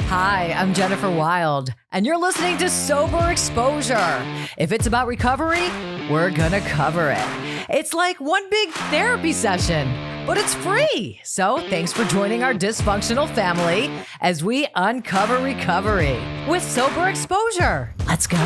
Hi, I'm Jennifer Wild, and you're listening to Sober Exposure. If it's about recovery, we're gonna cover it. It's like one big therapy session, but it's free. So thanks for joining our dysfunctional family as we uncover recovery with Sober Exposure. Let's go.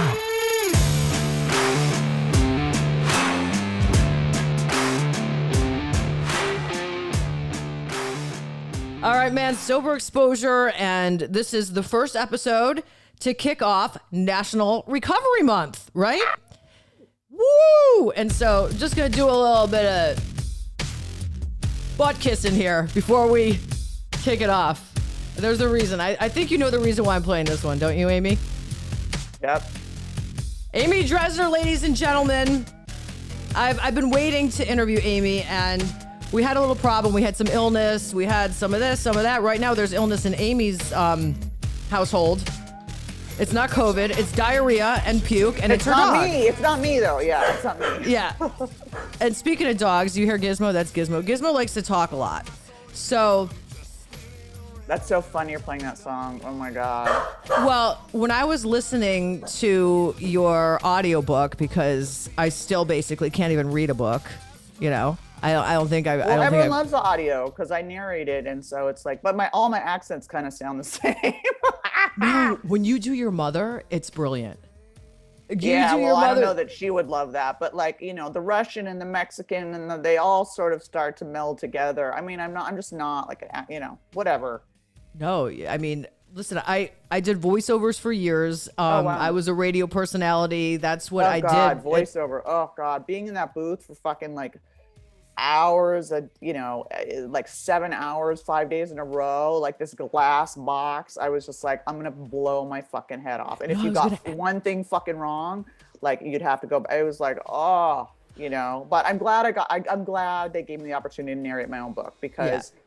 All right, man, Sober Exposure, and this is the first episode to kick off National Recovery Month, right? Woo! And so just going to do a little bit of butt kissing here before we kick it off. There's a reason. I think you know the reason why I'm playing this one, don't you, Amy? Yep. Amy Dresner, ladies and gentlemen. I've been waiting to interview Amy, and we had a little problem. We had some illness. We had some of this, some of that. Right now, there's illness in Amy's household. It's not COVID. It's diarrhea and puke, and it's her not dog. me. It's not me, though. Yeah, it's not me. Yeah. And speaking of dogs, you hear Gizmo? That's Gizmo. Gizmo likes to talk a lot. So, That's so funny you're playing that song. Oh, my God. well, when I was listening to your audiobook, because I still basically can't even read a book, you know, I don't think I. Well, everyone loves the audio because I narrate it, and so it's like, but all my accents kind of sound the same. No, when you do your mother, it's brilliant. Yeah, well, I don't know that she would love that, but like, you know, the Russian and the Mexican and they all sort of start to meld together. I mean, I'm just not like, you know, whatever. No, I mean, listen, I did voiceovers for years. Wow. I was a radio personality. That's what I God, did. voiceover. Oh God, being in that booth for fucking like hours, you know, like 7 hours, 5 days in a row, like this glass box. I was just like, I'm gonna blow my fucking head off. And if you got one thing fucking wrong, like you'd have to go. It was like, oh, you know. But I'm glad I'm glad they gave me the opportunity to narrate my own book because. Yeah.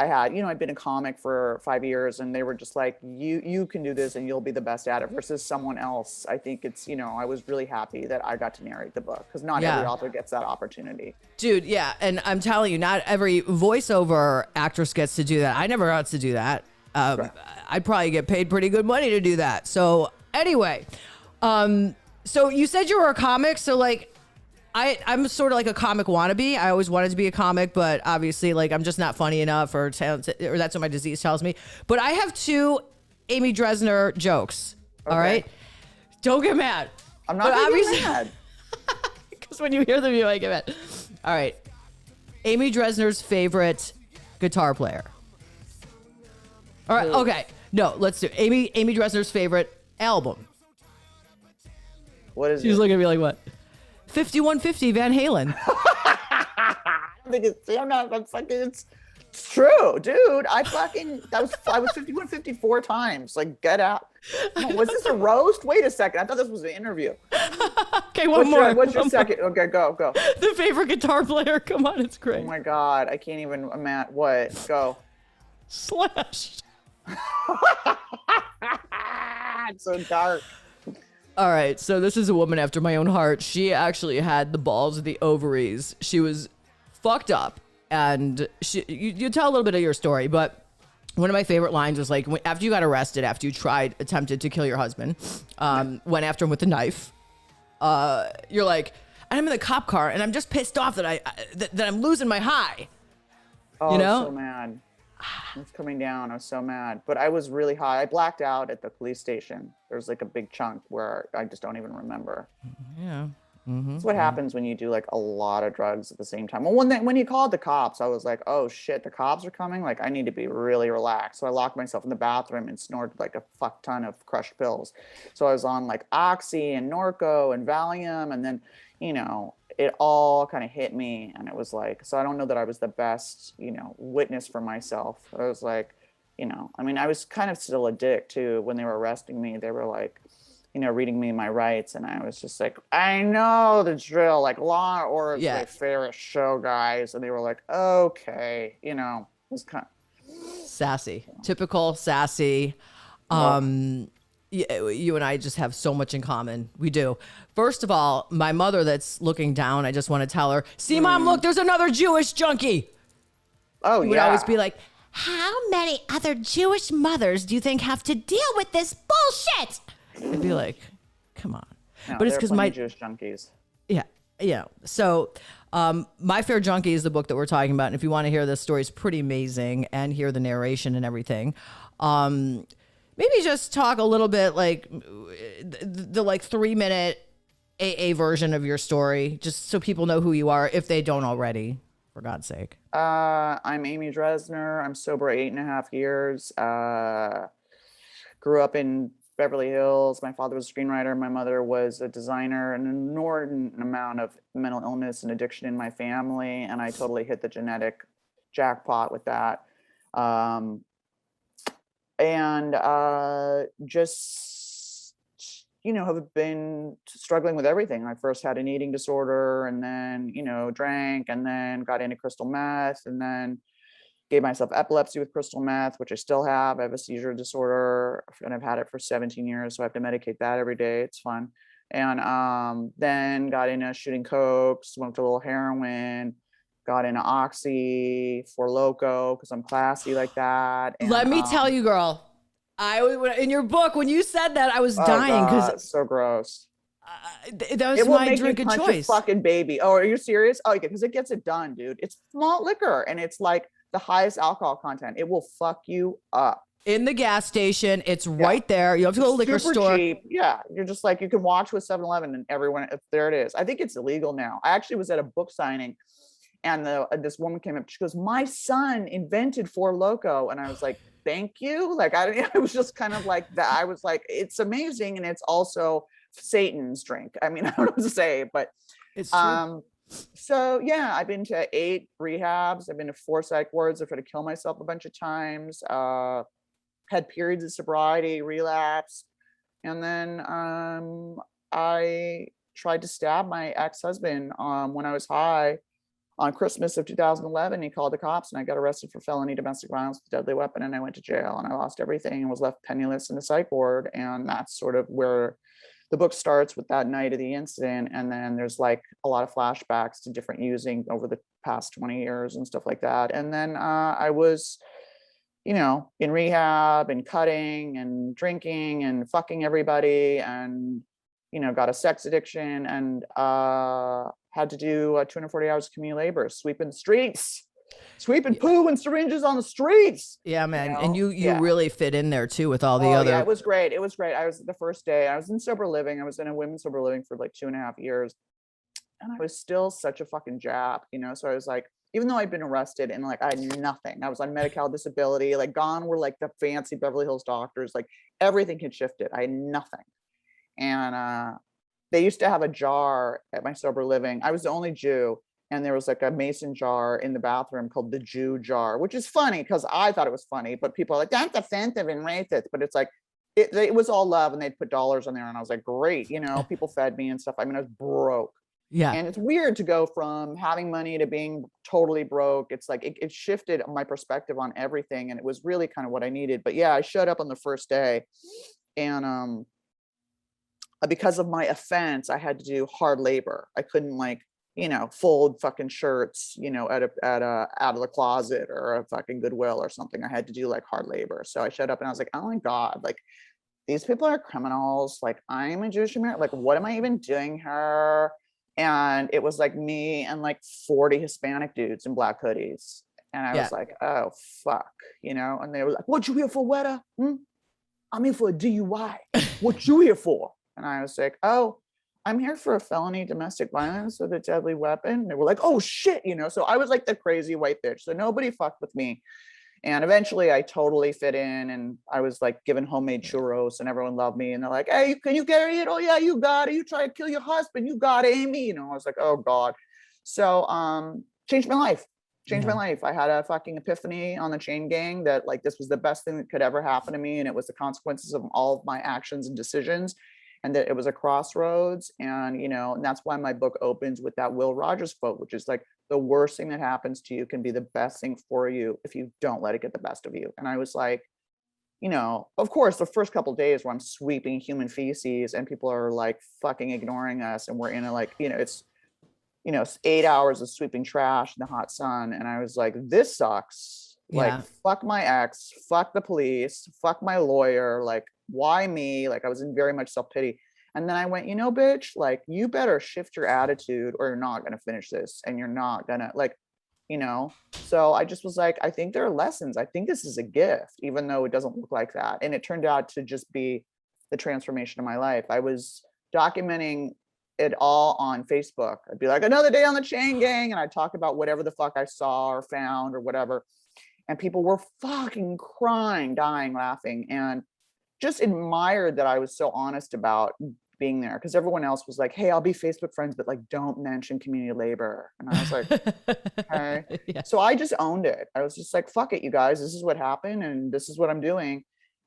I had, you know, I'd been a comic for 5 years and they were just like, you can do this and you'll be the best at it versus someone else. I think it's, you know, I was really happy that I got to narrate the book because not every author gets that opportunity. Dude, yeah. And I'm telling you, not every voiceover actress gets to do that. I never got to do that. Right. I'd probably get paid pretty good money to do that. So anyway, so you said you were a comic. So like, I'm sort of like a comic wannabe. I always wanted to be a comic, but obviously, like, I'm just not funny enough, or that's what my disease tells me. But I have two Amy Dresner jokes. Okay. All right, don't get mad. I'm not getting mad. Because when you hear them, you might get mad. All right, Amy Dresner's favorite guitar player. All right, okay. No, let's do Amy Dresner's favorite album. What is She's looking at me like, what? 5150 Van Halen. I don't think it's, it's true, dude. I was 5154 times. Like, get out. Was this a roast? Wait a second. I thought this was an interview. Okay, one more. What's your second? Okay, go. The favorite guitar player. Come on, it's great. Oh my God. I can't even imagine. What? Go. Slash. It's so dark. All right, so this is a woman after my own heart. She actually had the balls of the ovaries. She was fucked up, and you tell a little bit of your story, but one of my favorite lines was like, after you got arrested, after you attempted to kill your husband, went after him with a knife, you're like, I'm in the cop car, and I'm just pissed off that that I'm losing my high. Oh, you know? I was so mad. It was coming down. I was so mad. But I was really high. I blacked out at the police station. There's like a big chunk where I just don't even remember. Yeah. Mm-hmm. That's what happens when you do like a lot of drugs at the same time. Well, when he called the cops, I was like, oh shit, the cops are coming. Like I need to be really relaxed. So I locked myself in the bathroom and snorted like a fuck ton of crushed pills. So I was on like Oxy and Norco and Valium. And then, you know, it all kind of hit me, and it was like, so I don't know that I was the best, you know, witness for myself. I was like, you know, I mean, I was kind of still a dick too. When they were arresting me, they were like, you know, reading me my rights, and I was just like, I know the drill, like Law and Order is my favorite show, guys. And they were like, okay, you know, it was kind of sassy, typical sassy. You and I just have so much in common. We do. First of all, my mother that's looking down, I just want to tell her, see, Mom, look, there's another Jewish junkie. Oh, you would always be like, how many other Jewish mothers do you think have to deal with this bullshit? I'd be like, come on. No, But it's there are because plenty my of Jewish junkies. Yeah. Yeah. So, My Fair Junkie is the book that we're talking about. And if you want to hear this story, it's pretty amazing and hear the narration and everything. Maybe just talk a little bit like the like 3-minute AA version of your story, just so people know who you are if they don't already, for God's sake. I'm Amy Dresner. I'm sober 8.5 years. Grew up in Beverly Hills. My father was a screenwriter. My mother was a designer. An inordinate amount of mental illness and addiction in my family, and I totally hit the genetic jackpot with that. Just have been struggling with everything. I first had an eating disorder, and then drank, and then got into crystal meth, and then gave myself epilepsy with crystal meth, which I still have. I have a seizure disorder, and I've had it for 17 years, so I have to medicate that every day. It's fun. And then got into shooting coke, smoked a little heroin, got into oxy, for loco, because I'm classy like that. And, Let me tell you, girl, in your book, when you said that, I was dying because so gross. that was my drink of choice. Fucking baby. Oh, are you serious? Oh, yeah, because it gets it done, dude. It's malt liquor, and it's like the highest alcohol content. It will fuck you up. In the gas station, it's right there. You have to go to the liquor store. Cheap. Yeah, you're just like, you can watch with 7-Eleven, and everyone, there it is. I think it's illegal now. I actually was at a book signing, and this woman came up. She goes, "My son invented Four Loko," and I was like, "Thank you." Like, I was just kind of like that. I was like, it's amazing, and it's also Satan's drink. I mean, I don't know what to say, but it's true. So yeah, I've been to 8 rehabs. I've been to 4 psych wards. I've tried to kill myself a bunch of times. Had periods of sobriety, relapse, and then I tried to stab my ex-husband when I was high on Christmas of 2011. He called the cops, and I got arrested for felony domestic violence with a deadly weapon, and I went to jail, and I lost everything and was left penniless in the psych ward. And that's sort of where the book starts, with that night of the incident. And then there's like a lot of flashbacks to different using over the past 20 years and stuff like that. And then I was, in rehab and cutting and drinking and fucking everybody, and, got a sex addiction, and had to do 240 hours of community labor, sweeping the streets. Sweeping poo and syringes on the streets. Yeah, man. And you really fit in there too with all the other. Yeah, it was great. It was great. I was the first day. I was in sober living. I was in a women's sober living for like 2.5 years. And I was still such a fucking jap, So I was like, even though I'd been arrested and like I had nothing, I was on medical disability, like gone were like the fancy Beverly Hills doctors, like everything had shifted. I had nothing. And they used to have a jar at my sober living. I was the only Jew. And there was like a mason jar in the bathroom called the Jew jar, which is funny because I thought it was funny, but people are like, that's offensive and racist. But it's like, it was all love, and they'd put dollars on there. And I was like, great, people fed me and stuff. I mean, I was broke. Yeah. And it's weird to go from having money to being totally broke. It's like, it shifted my perspective on everything. And it was really kind of what I needed. But yeah, I showed up on the first day, and because of my offense, I had to do hard labor. I couldn't fold fucking shirts, out of the closet or a fucking Goodwill or something. I had to do like hard labor. So I showed up, and I was like, oh my God, like these people are criminals. Like, I'm a Jewish American. Like, what am I even doing here? And it was like me and like 40 Hispanic dudes in black hoodies. And I was like, oh fuck, and they were like, what you here for, Weta? I'm here for a DUI. What you here for? And I was like, oh, I'm here for a felony domestic violence with a deadly weapon. They were like, oh shit, so I was like the crazy white bitch. So nobody fucked with me. And eventually I totally fit in, and I was like given homemade churros, and everyone loved me. And they're like, hey, can you carry it? Oh yeah, you got it. You try to kill your husband. You got it, Amy. I was like, oh God. So changed my life. Changed my life. I had a fucking epiphany on the chain gang that like this was the best thing that could ever happen to me. And it was the consequences of all of my actions and decisions. And that it was a crossroads. And, and that's why my book opens with that Will Rogers quote, which is like, the worst thing that happens to you can be the best thing for you if you don't let it get the best of you. And I was like, of course, the first couple of days where I'm sweeping human feces and people are like fucking ignoring us, and we're in a like, it's 8 hours of sweeping trash in the hot sun. And I was like, this sucks. Like, Yeah. fuck my ex, fuck the police, fuck my lawyer. Like, why me? Like, I was in very much self-pity. And then I went, bitch, like, you better shift your attitude or you're not going to finish this. And you're not going to, like, so I just was like, I think there are lessons. I think this is a gift, even though it doesn't look like that. And it turned out to just be the transformation of my life. I was documenting it all on Facebook. I'd be like, another day on the chain gang. And I'd talk about whatever the fuck I saw or found or whatever. And people were fucking crying, dying, laughing, and just admired that I was so honest about being there, because everyone else was like, hey, I'll be Facebook friends, but like, don't mention community labor. And I was like, okay. Yeah. So I just owned it. I was just like, fuck it, you guys, this is what happened and this is what I'm doing.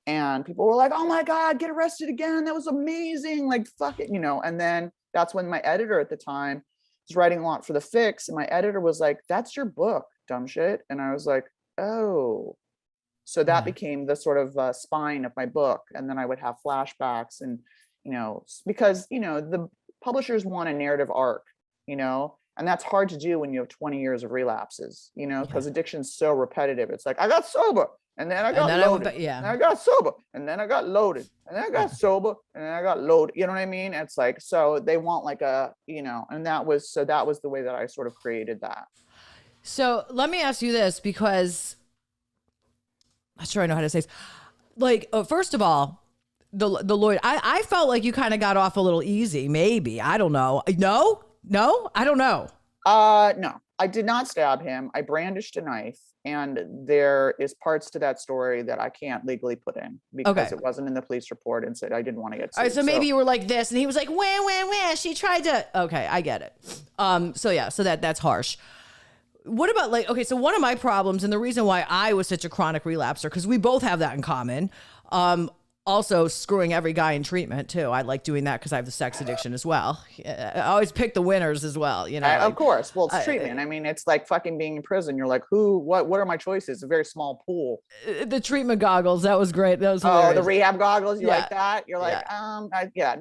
And people were like, oh my God, get arrested again. That was amazing. Like, fuck it, And then that's when my editor at the time was writing a lot for The Fix. And my editor was like, that's your book, dumb shit. And I was like, oh. So that became the sort of spine of my book. And then I would have flashbacks and, because, the publishers want a narrative arc, and that's hard to do when you have 20 years of relapses, because addiction's so repetitive. It's like, I got sober and then I got loaded. And I got sober and then I got loaded and then I got sober and then I got loaded. You know what I mean? It's like, so they want like a, and that was the way that I sort of created that. So let me ask you this, because I'm not sure I know how to say this. Like, first of all, the lawyer, I felt like you kind of got off a little easy, maybe. I don't know. No, I don't know. No, I did not stab him. I brandished a knife, and there is parts to that story that I can't legally put in because it wasn't in the police report and said I didn't want to get sued. All right, so maybe you were like this, and he was like, wah, she tried to. Okay, I get it. So that's harsh. What about so one of my problems, and the reason why I was such a chronic relapser, because we both have that in common. Also screwing every guy in treatment too. I like doing that because I have the sex addiction as well. I always pick the winners as well, of course. Well, it's treatment. I mean, it's like fucking being in prison. You're like, what are my choices? It's a very small pool. The treatment goggles, that was great. That was hilarious. The rehab goggles, you like that? You're like,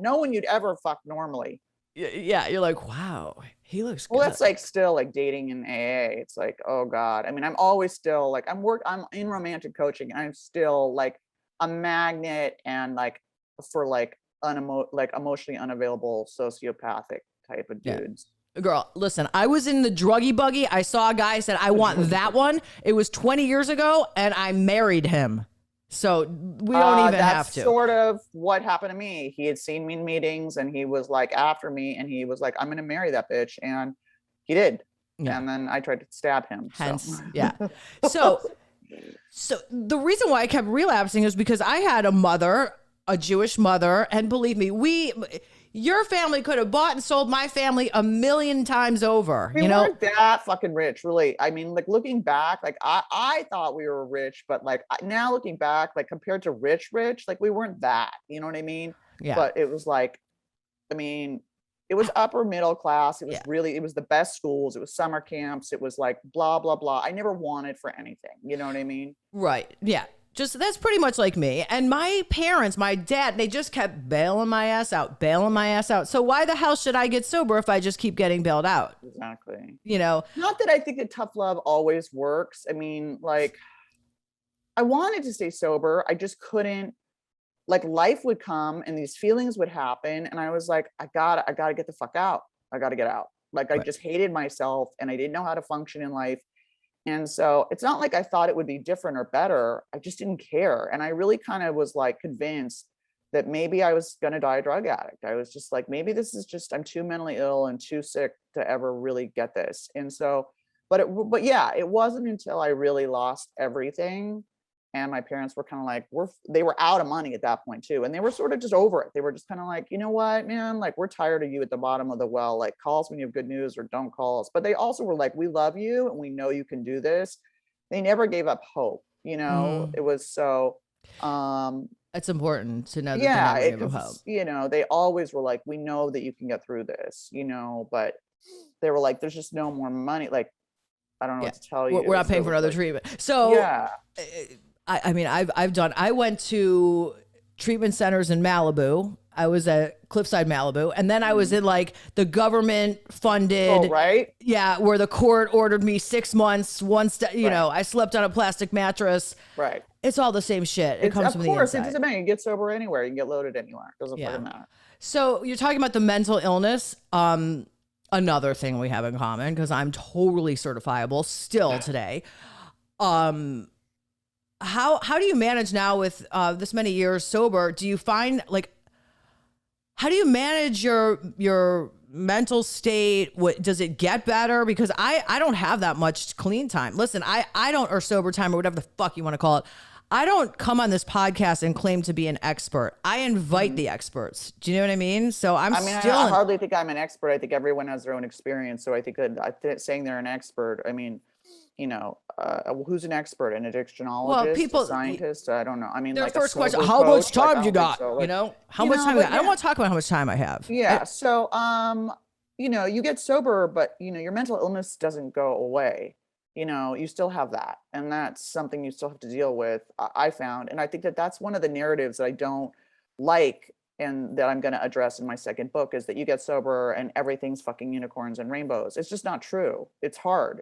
no one you'd ever fuck normally. Yeah, you're like, wow, he looks good. Well, that's like still like dating in AA. It's like, oh God. I mean, I'm always still like, I'm in romantic coaching, and I'm still like a magnet and like for like emotionally unavailable sociopathic type of dudes. Girl, listen, I was in the druggy buggy. I saw a guy, said, I want that one. It was 20 years ago, and I married him. So we don't even have to. That's sort of what happened to me. He had seen me in meetings, and he was like after me, and he was like, I'm going to marry that bitch. And he did. Yeah. And then I tried to stab him. Hence, yeah. So the reason why I kept relapsing is because I had a mother, a Jewish mother, and believe me, your family could have bought and sold my family a million times over. We weren't that fucking rich, really. I mean, like looking back, like I thought we were rich, but like now looking back, like compared to rich, like we weren't that. You know what I mean? Yeah. But it was like, I mean, it was upper middle class. It was really, it was the best schools. It was summer camps. It was like blah, blah, blah. I never wanted for anything. You know what I mean? Right. Yeah. Just that's pretty much like me. And my parents, my dad, they just kept bailing my ass out. So why the hell should I get sober if I just keep getting bailed out? Exactly. Not that I think that tough love always works. I mean, like I wanted to stay sober. I just couldn't. Like life would come and these feelings would happen. And I was like, I gotta get the fuck out. I gotta get out. Like I just hated myself and I didn't know how to function in life. And so it's not like I thought it would be different or better. I just didn't care. And I really kind of was like convinced that maybe I was going to die a drug addict. I was just like, maybe this is just, I'm too mentally ill and too sick to ever really get this. And so, but yeah, it wasn't until I really lost everything. And my parents were kind of like, they were out of money at that point too. And they were sort of just over it. They were just kind of like, you know what, man, like we're tired of you at the bottom of the well, like call us when you have good news or don't call us. But they also were like, we love you and we know you can do this. They never gave up hope. It was so, it's important to know that they never gave up hope. They always were like, we know that you can get through this, but they were like, there's just no more money. Like, I don't know what to tell you. We're not paying for another treatment. So yeah. I mean, I went to treatment centers in Malibu. I was at Cliffside Malibu, and then I was in like the government funded, right? yeah, where the court ordered me 6 months. I slept on a plastic mattress. Right. It's all the same shit. It comes from the Of course, it inside. doesn't matter. You can get sober anywhere. You can get loaded anywhere. It doesn't fucking matter. So you're talking about the mental illness. Another thing we have in common, because I'm totally certifiable still today. How do you manage now with this many years sober? Do you find like, how do you manage your mental state? What does it get better? Because I don't have that much clean time. Listen, I don't, or sober time, or whatever the fuck you want to call it. I don't come on this podcast and claim to be an expert. I invite the experts. Do you know what I mean? So I hardly think I'm an expert. I think everyone has their own experience. So I think saying they're an expert, I mean, who's an expert? An addictionologist, a scientist? I don't know. I mean, their like first question, how much time you got? So. How much time you got? I don't want to talk about how much time I have. Yeah. So, you get sober, but your mental illness doesn't go away. You still have that, and that's something you still have to deal with. I found, and I think that's one of the narratives that I don't like, and that I'm going to address in my second book, is that you get sober and everything's fucking unicorns and rainbows. It's just not true. It's hard,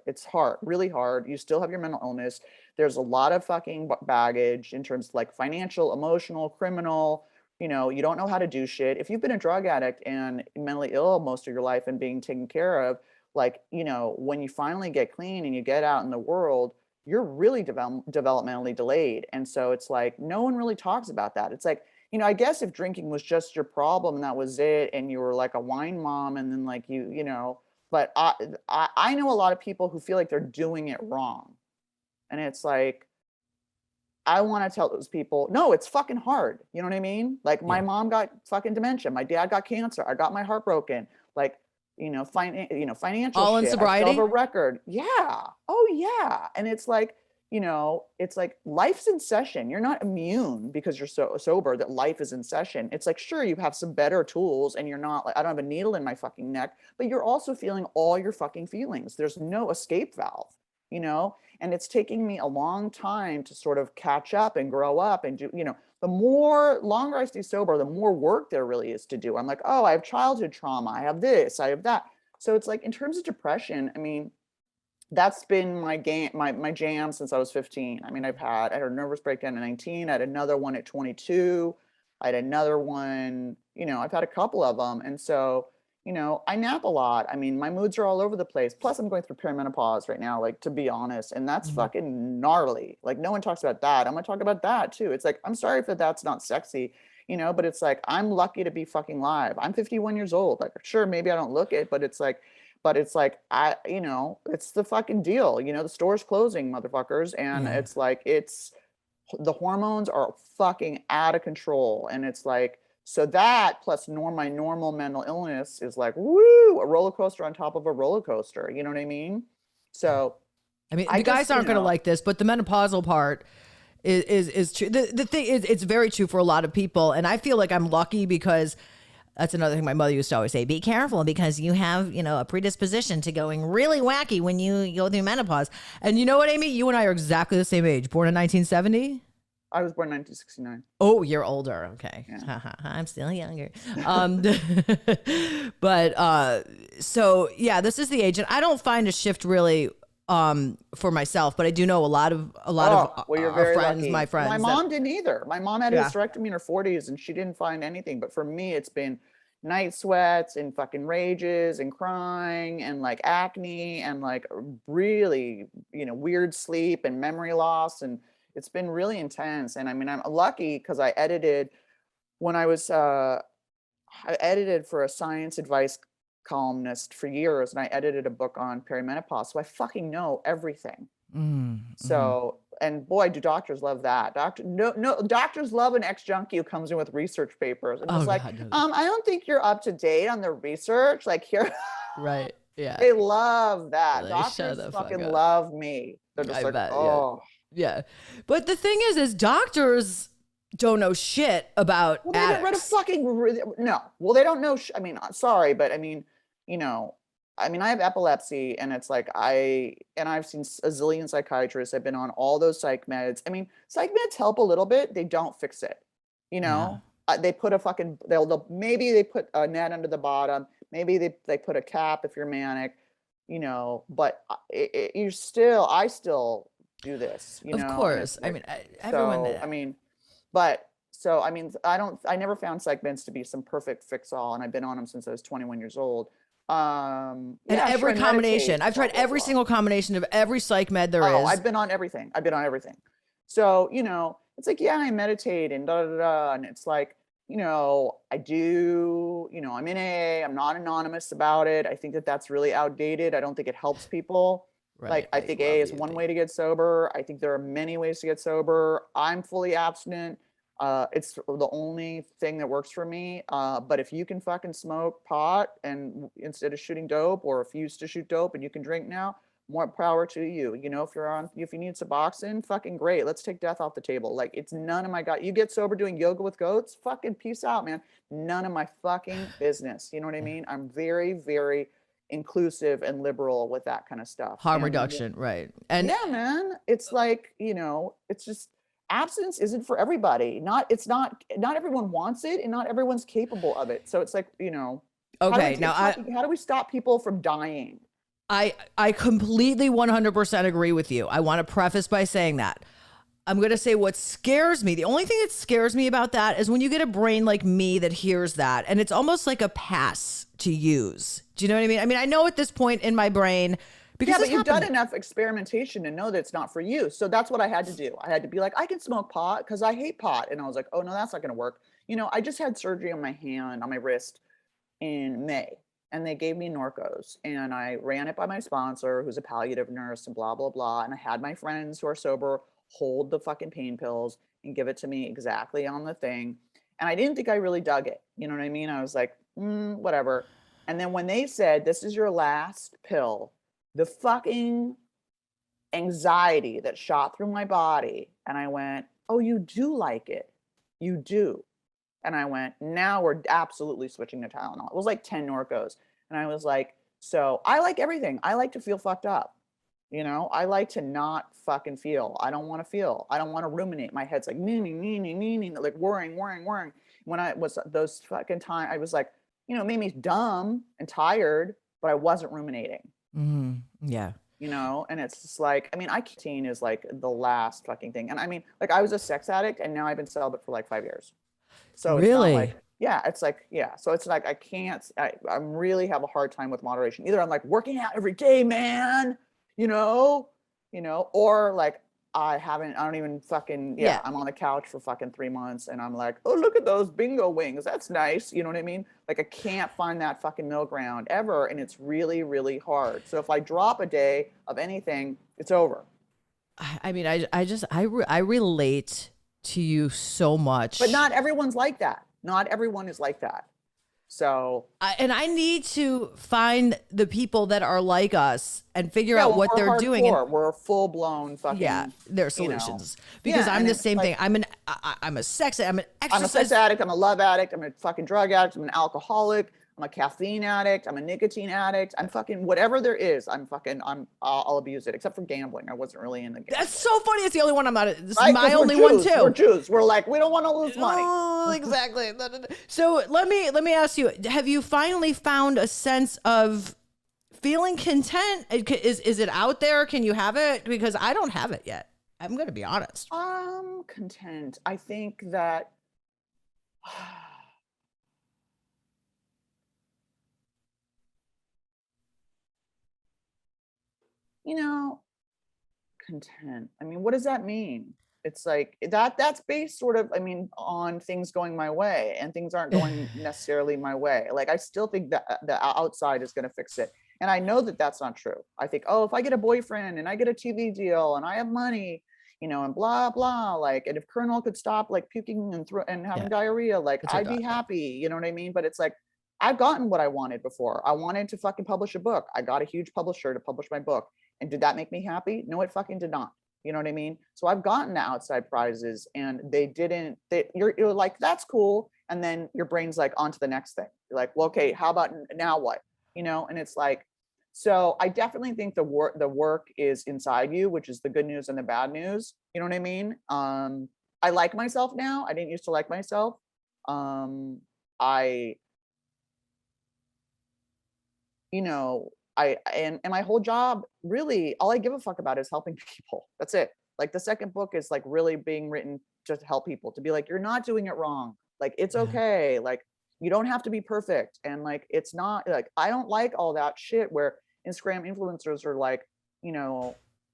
really hard. You still have your mental illness. There's a lot of fucking baggage in terms of like financial, emotional, criminal. You don't know how to do shit. If you've been a drug addict and mentally ill most of your life and being taken care of, like, when you finally get clean and you get out in the world, you're really developmentally delayed. And so it's like, no one really talks about that. It's like, I guess if drinking was just your problem and that was it, and you were like a wine mom, and then like but I know a lot of people who feel like they're doing it wrong. And it's like, I want to tell those people, no, it's fucking hard. You know what I mean? Like my mom got fucking dementia. My dad got cancer. I got my heart broken. Like, financial all in shit. sobriety. I still have a record. Yeah. Oh yeah. And it's like, it's like life's in session. You're not immune because you're so sober that life is in session. It's like, sure, you have some better tools and you're not like, I don't have a needle in my fucking neck, but you're also feeling all your fucking feelings. There's no escape valve, and it's taking me a long time to sort of catch up and grow up and do, the longer I stay sober, the more work there really is to do. I'm like, oh, I have childhood trauma. I have this, I have that. So it's like, in terms of depression, I mean, that's been my jam since I was 15. I mean, I had a nervous breakdown at 19. I had another one at 22. I had another one, I've had a couple of them. And so, I nap a lot. I mean, my moods are all over the place. Plus I'm going through perimenopause right now, like, to be honest, and that's fucking gnarly. Like, no one talks about that. I'm going to talk about that too. It's like, I'm sorry if that's not sexy, but it's like, I'm lucky to be fucking live. I'm 51 years old. Like, sure, maybe I don't look it, but it's like, it's the fucking deal. The store's closing, motherfuckers. And it's like, the hormones are fucking out of control. And it's like, so that plus my normal mental illness is like, woo, a roller coaster on top of a roller coaster. You know what I mean? So, I mean, the guys aren't going to like this, but the menopausal part is true. The thing is, it's very true for a lot of people. And I feel like I'm lucky because that's another thing my mother used to always say, be careful because you have, a predisposition to going really wacky when you go through menopause. And you know what, Amy? You and I are exactly the same age. Born in 1970? I was born in 1969. Oh, you're older. Okay. Yeah. I'm still younger. But so yeah, this is the age. And I don't find a shift really for myself, but I do know a lot of you're very friends, lucky. my friends. My mom didn't either. My mom had a hysterectomy in her 40s and she didn't find anything. But for me, it's been night sweats and fucking rages and crying and like acne and like really, weird sleep and memory loss. And it's been really intense. And I mean, I'm lucky because I edited when I was, I edited for a science advice columnist for years, and I edited a book on perimenopause. So I fucking know everything. So, and boy, do doctors love that. Doctors love an ex-junkie who comes in with research papers and like, I don't think you're up to date on the research. Like here. Right. Yeah. They love that. They Doctors fucking love me. They're just oh. Yeah. But the thing is doctors don't know shit about addicts. They don't know. I mean, sorry, but I mean, I have epilepsy and it's like, I've seen a zillion psychiatrists. I've been on all those psych meds. I mean, psych meds help a little bit. They don't fix it, they put a fucking, maybe they put a net under the bottom. Maybe they put a cap if you're manic, you know, but I still do this, you Of know, and course. it's I like, mean, everyone. so, I mean, I never found psych meds to be some perfect fix all. And I've been on them since I was 21 years old. And Yeah, every sure, combination. meditate, I've blah, tried blah, every blah. single combination of every psych med there Oh, is. I've been on everything. So, you know, it's like, yeah, I meditate and da da da. And it's like, you know, I do, you know, I'm in AA. I'm not anonymous about it. I think that that's really outdated. I don't think it helps people. Right. Like, I think AA is one way to get sober. I think there are many ways to get sober. I'm fully abstinent. It's the only thing that works for me. But if you can fucking smoke pot and instead of shooting dope, or if you used to shoot dope and you can drink now, more power to you. You know, if you need Suboxone, fucking great. Let's take death off the table. Like, it's none of my god. You get sober doing yoga with goats, fucking peace out, man. None of my fucking business. You know what I mean? I'm very, very inclusive and liberal with that kind of stuff. Harm And reduction, right? And yeah, man, it's like, you know, it's just abstinence isn't for everybody. Not everyone wants it, and not everyone's capable of it. So it's like, you know, okay, how do we stop people from dying? I completely 100% agree with you. I want to preface by saying that. I'm going to say what scares me. The only thing that scares me about that is when you get a brain like me that hears that, and it's almost like a pass to use. Do you know what I mean? I mean, I know at this point in my brain, because yeah, but you've done enough experimentation to know that it's not for you. So that's what I had to do. I had to be like, I can smoke pot because I hate pot. And I was like, oh no, that's not going to work. You know, I just had surgery on my hand, on my wrist in May. And they gave me Norcos, and I ran it by my sponsor, who's a palliative nurse, and blah, blah, blah. And I had my friends who are sober hold the fucking pain pills and give it to me exactly on the thing. And I didn't think I really dug it. You know what I mean? I was like, whatever. And then when they said, this is your last pill, the fucking anxiety that shot through my body. And I went, oh, you do like it. You do. And I went, now we're absolutely switching to Tylenol. It was like 10 Norcos. And I was like, so I like everything. I like to feel fucked up. You know, I like to not fucking feel. I don't want to feel. I don't want to ruminate. My head's like, like worrying. When I was those fucking time, I was like, you know, it made me dumb and tired, but I wasn't ruminating. Yeah. You know, and it's just like, I mean, nicotine is like the last fucking thing. And I mean, like, I was a sex addict, and now I've been celibate for like 5 years. So really? It's not like, yeah, it's like, yeah. So it's like, I really have a hard time with moderation. Either I'm like working out every day, man, you know, or like I don't even fucking, Yeah. I'm on the couch for fucking 3 months and I'm like, oh, look at those bingo wings. That's nice. You know what I mean? Like, I can't find that fucking middle ground ever. And it's really, really hard. So if I drop a day of anything, it's over. I mean, I relate to you so much. But not everyone's like that. Not everyone is like that. So I need to find the people that are like us and figure out what they're doing. And we're full blown fucking. Their solutions. Because I'm the same thing. I'm a sex addict. I'm an exercise. I'm a sex addict. I'm a love addict. I'm a fucking drug addict. I'm an alcoholic. I'm a caffeine addict. I'm a nicotine addict. I'm fucking whatever there is. I'll abuse it, except for gambling. I wasn't really in the game. That's so funny. It's the only one I'm not. This right? is my only Jews. one too. We're Jews. We're like, we don't want to lose money. Oh, exactly. So let me ask you: have you finally found a sense of feeling content? Is it out there? Can you have it? Because I don't have it yet. I'm going to be honest. Content. I think that. You know, content. I mean, what does that mean? It's like that's based sort of, I mean, on things going my way, and things aren't going necessarily my way. Like, I still think that the outside is going to fix it. And I know that that's not true. I think, oh, if I get a boyfriend and I get a TV deal and I have money, you know, and blah, blah, like, and if Colonel could stop like puking and having diarrhea, like, I'd be happy. You know what I mean? But it's like, I've gotten what I wanted before. I wanted to fucking publish a book. I got a huge publisher to publish my book. And did that make me happy? No, it fucking did not. You know what I mean? So I've gotten the outside prizes, and you're like, that's cool. And then your brain's like, on to the next thing. You're like, well, okay, how about now what? You know? And it's like, so I definitely think the work is inside you, which is the good news and the bad news. You know what I mean? I like myself now. I didn't used to like myself. I, and my whole job, really, all I give a fuck about is helping people. That's it. Like the second book is like really being written to help people, to be like, you're not doing it wrong. Like, it's Yeah. okay. Like, you don't have to be perfect. And like, it's not like, I don't like all that shit where Instagram influencers are like,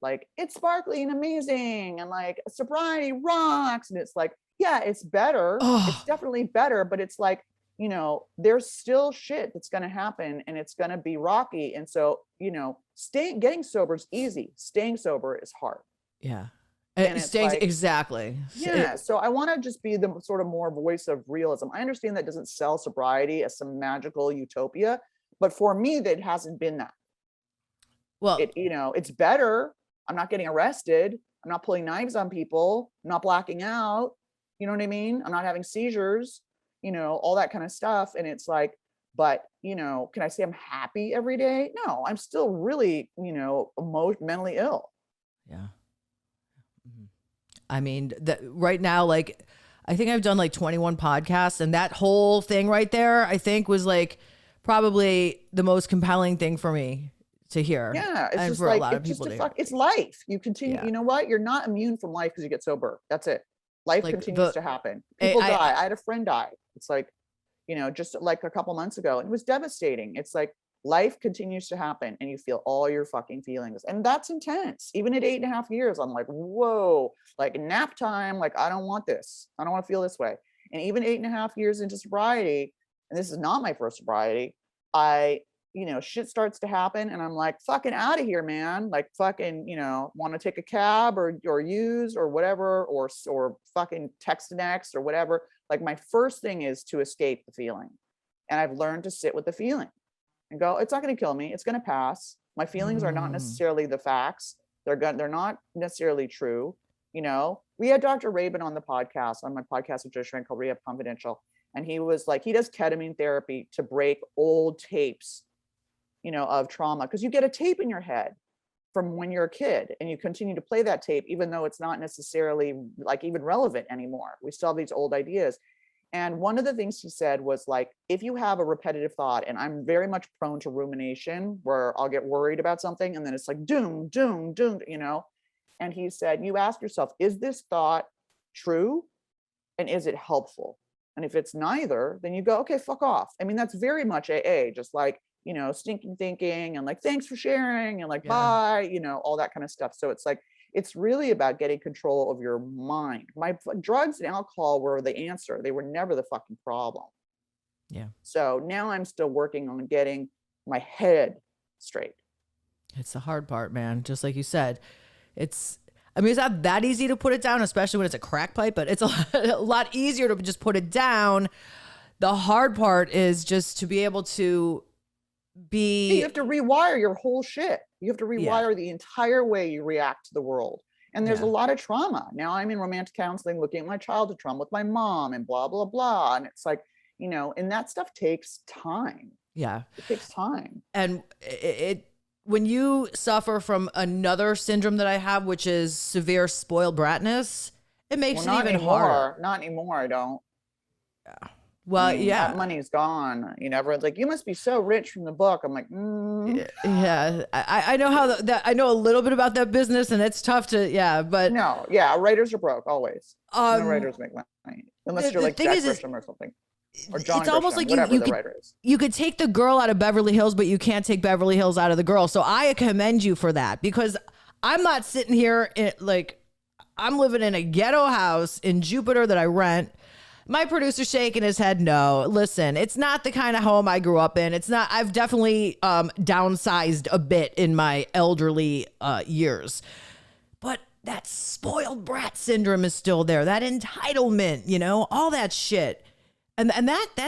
like, it's sparkly and amazing and like sobriety rocks. And it's like, yeah, it's better. It's Oh, definitely better, but it's like, there's still shit that's going to happen and it's going to be rocky. And so, getting sober is easy. Staying sober is hard. yeah. And It it's stays like, exactly. yeah. So I want to just be the sort of more voice of realism. I understand that doesn't sell sobriety as some magical utopia, but for me, that hasn't been that. Well, It's better. I'm not getting arrested. I'm not pulling knives on people. I'm not blacking out. You know what I mean? I'm not having seizures, all that kind of stuff. And it's like, but, can I say I'm happy every day? No, I'm still really, mentally ill. yeah. Mhm. I mean, right now, like, I think I've done like 21 podcasts, and that whole thing right there, I think, was like probably the most compelling thing for me to hear, Yeah, it's and just for a like, lot of it's just people a to hear. it's life. You continue, Yeah. you know what? You're not immune from life because you get sober. That's it. Life Like continues to happen. I, People I die. I had a friend die. It's like, just like a couple months ago, and it was devastating. It's like life continues to happen and you feel all your fucking feelings. And that's intense. Even at 8.5 years, I'm like, whoa, like nap time. Like, I don't want this. I don't want to feel this way. And even 8.5 years into sobriety, and this is not my first sobriety, I shit starts to happen and I'm like, fucking out of here, man. Like, fucking, want to take a cab or use or whatever, or fucking text an ex or whatever. Like, my first thing is to escape the feeling. And I've learned to sit with the feeling and go, it's not going to kill me. It's going to pass. My feelings are not mm, necessarily the facts. They're not necessarily true. We had Dr. Rabin on the podcast, on my podcast with Joe Schrank called Rehab Confidential. And he was like, he does ketamine therapy to break old tapes, of trauma. Because you get a tape in your head from when you're a kid and you continue to play that tape, even though it's not necessarily like even relevant anymore. We still have these old ideas. And one of the things he said was like, if you have a repetitive thought, and I'm very much prone to rumination where I'll get worried about something and then it's like, doom, doom, doom, and he said, you ask yourself, is this thought true? And is it helpful? And if it's neither, then you go, okay, fuck off. I mean, that's very much AA, just like, stinking thinking and like, thanks for sharing and like, yeah. bye, all that kind of stuff. So it's like, it's really about getting control of your mind. My drugs and alcohol were the answer. They were never the fucking problem. Yeah. So now I'm still working on getting my head straight. It's the hard part, man. Just like you said, I mean, it's not that easy to put it down, especially when it's a crack pipe, but it's a lot easier to just put it down. The hard part is just to be able to You be, have to rewire your whole shit. You have to yeah, rewire the entire way you react to the world. And there's a yeah, lot of trauma. Now I'm in romantic counseling, looking at my childhood trauma with my mom and blah, blah, blah. And it's like, and that stuff takes time. yeah. It takes time. And when you suffer from another syndrome that I have, which is severe spoiled bratness, it makes Well, it not even harder. anymore. Not anymore. I don't. I Well, mean, that yeah. money's gone. Everyone's like, you must be so rich from the book. I'm like, Yeah, I know how that I know a little bit about that business, and it's tough to, yeah, but no. Yeah, writers are broke always. No writers make money unless you're the like thing Jack is Grisham or something, or John it's almost Grisham, like whatever the writer is. you could take the girl out of Beverly Hills, but you can't take Beverly Hills out of the girl. So I commend you for that, because I'm not sitting here like, I'm living in a ghetto house in Jupiter that I rent. My producer's shaking his head. No, listen, it's not the kind of home I grew up in. It's not. I've definitely downsized a bit in my elderly years, but that spoiled brat syndrome is still there. That entitlement, all that shit, and that's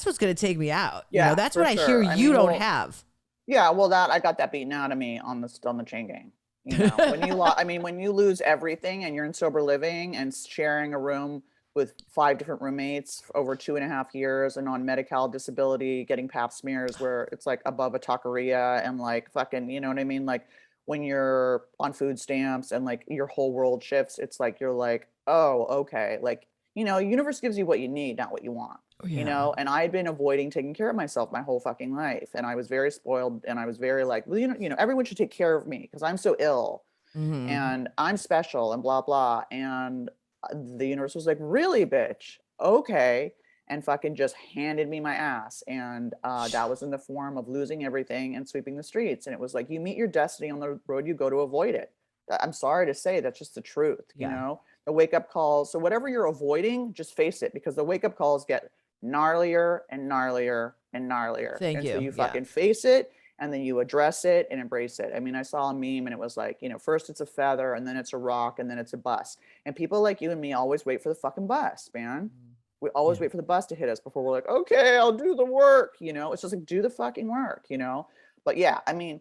what's gonna take me out. Yeah, That's for what I hear sure. you don't have. Yeah, well, that I got that beaten out of me on the chain gang. When you when you lose everything and you're in sober living and sharing a room with 5 different roommates over 2.5 years and on Medi-Cal disability, getting pap smears where it's like above a taqueria and like fucking, you know what I mean? Like when you're on food stamps and like your whole world shifts, it's like you're like, oh, okay. Like universe gives you what you need, not what you want. And I had been avoiding taking care of myself my whole fucking life. And I was very spoiled, and I was very like, well, everyone should take care of me because I'm so ill and I'm special and blah, blah. And the universe was like, really, bitch? Okay. And fucking just handed me my ass. And that was in the form of losing everything and sweeping the streets. And it was like, you meet your destiny on the road you go to avoid it. I'm sorry to say, that's just the truth, the wake up calls. So whatever you're avoiding, just face it, because the wake up calls get gnarlier and gnarlier and gnarlier. Thank you. So you fucking face it, and then you address it and embrace it. I mean, I saw a meme and it was like, first it's a feather, and then it's a rock, and then it's a bus. And people like you and me always wait for the fucking bus, man. We always wait for the bus to hit us before we're like, okay, I'll do the work. It's just like, do the fucking work, But yeah, I mean,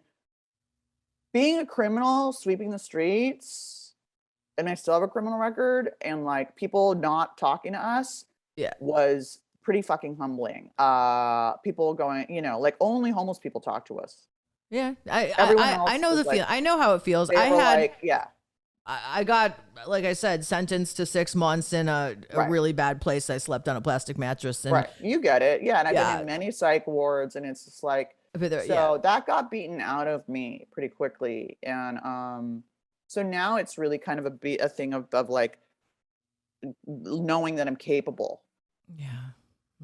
being a criminal, sweeping the streets, and I still have a criminal record, and like people not talking to us was pretty fucking humbling. People going, like only homeless people talk to us. Yeah. I know the feeling. I know how it feels. I got, like I said, sentenced to 6 months in a really bad place. I slept on a plastic mattress. And, you get it. Yeah. And I've been in many psych wards, and it's just like, that got beaten out of me pretty quickly. And so now it's really kind of a thing of like knowing that I'm capable. Yeah.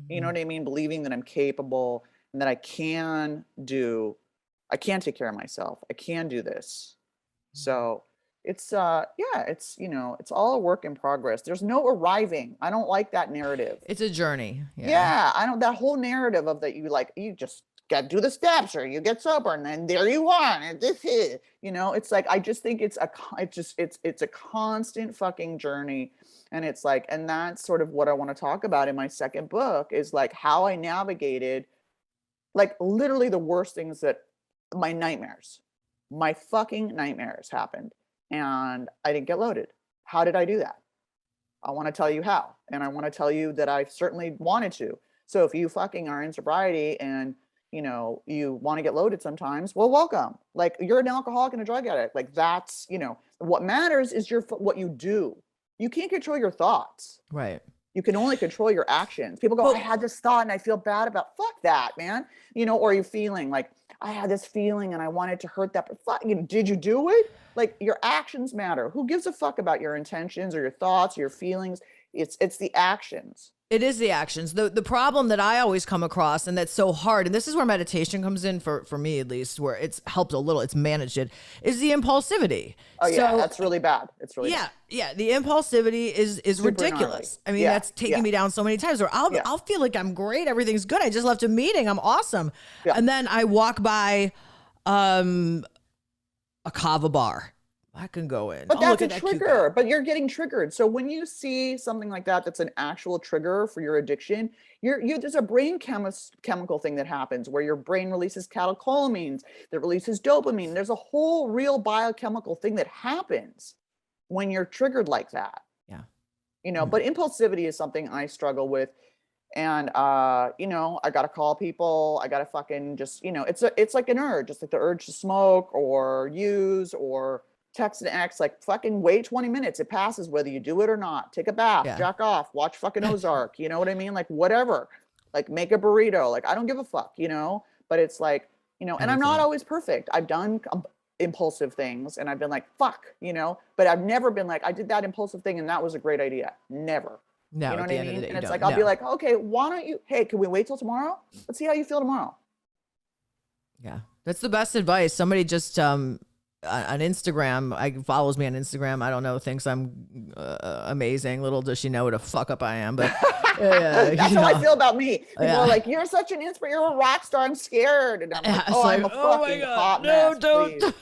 You know what I mean? Believing that I'm capable and that I can take care of myself. I can do this. So it's it's all a work in progress. There's no arriving. I don't like that narrative. It's a journey. I don't, that whole narrative of that you just got to do the steps or you get sober and then there you are. And this is, it's like, I just think it's a constant fucking journey. And it's like, and that's sort of what I want to talk about in my second book, is like how I navigated like literally the worst things that my fucking nightmares happened. And I didn't get loaded. How did I do that? I want to tell you how. And I want to tell you that I certainly wanted to. So if you fucking are in sobriety and you want to get loaded sometimes, well, welcome. Like, you're an alcoholic and a drug addict. Like, that's, what matters is what you do. You can't control your thoughts. Right. You can only control your actions. People go, I had this thought and I feel bad about, fuck that, man. Or you're feeling like, I had this feeling and I wanted to hurt that, but fuck, did you do it? Like, your actions matter. Who gives a fuck about your intentions or your thoughts, or your feelings? It's the actions. It is the actions. The problem that I always come across, and that's so hard, and this is where meditation comes in for me at least, where it's helped a little, it's managed it, is the impulsivity. Oh yeah, that's really bad. It's really bad. Yeah. The impulsivity is ridiculous. Gnarly. I mean, that's taken me down so many times where I'll feel like I'm great, everything's good. I just left a meeting, I'm awesome. Yeah. And then I walk by a kava bar. I can go in. But that's a trigger, but you're getting triggered. So when you see something like that, that's an actual trigger for your addiction, there's a brain chemical thing that happens where your brain releases catecholamines, that releases dopamine. There's a whole real biochemical thing that happens when you're triggered like that. Yeah. But impulsivity is something I struggle with. And, I got to call people. I got to fucking just, it's like an urge. It's like the urge to smoke or use or text an ex, like, fucking wait 20 minutes. It passes whether you do it or not. Take a bath, jack off, watch fucking Ozark. You know what I mean? Like, whatever, like, make a burrito. Like, I don't give a fuck, but it's like, and I'm not always perfect. I've done impulsive things and I've been like, fuck, but I've never been like, I did that impulsive thing and that was a great idea. Never. No, you know what I mean? And it's like, I'll be like, okay, why don't you, hey, can we wait till tomorrow? Let's see how you feel tomorrow. Yeah. That's the best advice. Somebody just, on Instagram, follows me on Instagram. I don't know, thinks I'm amazing. Little does she know what a fuck up I am. But that's how I feel about me. People are like, "You're such an inspiration. You're a rock star. I'm scared." And I'm like, "Oh, I'm a fucking hot mess. Don't."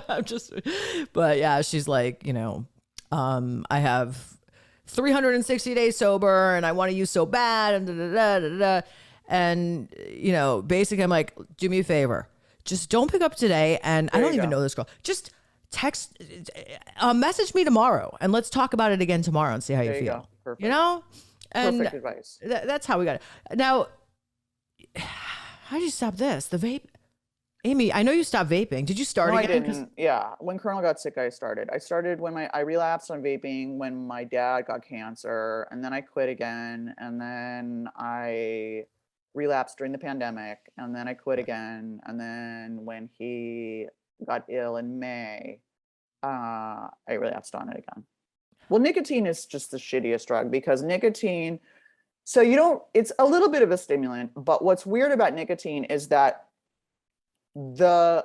I'm just, but yeah, she's like, I have 360 days sober, and I want to use so bad, and da da da da da. And basically, I'm like, do me a favor. Just don't pick up today. And I don't even know this girl. Just message me tomorrow and let's talk about it again tomorrow and see how you feel. Perfect. And perfect advice. That's how we got it. Now, how do you stop this? The vape, Amy, I know you stopped vaping. Did you start No, I again? didn't. Yeah. When Colonel got sick, I started. I started when I relapsed on vaping when my dad got cancer, and then I quit again, and then I relapsed during the pandemic, and then I quit again, and then when he got ill in May, I relapsed on it again. Well, nicotine is just the shittiest drug because nicotine, so you don't, it's a little bit of a stimulant, but what's weird about nicotine is that the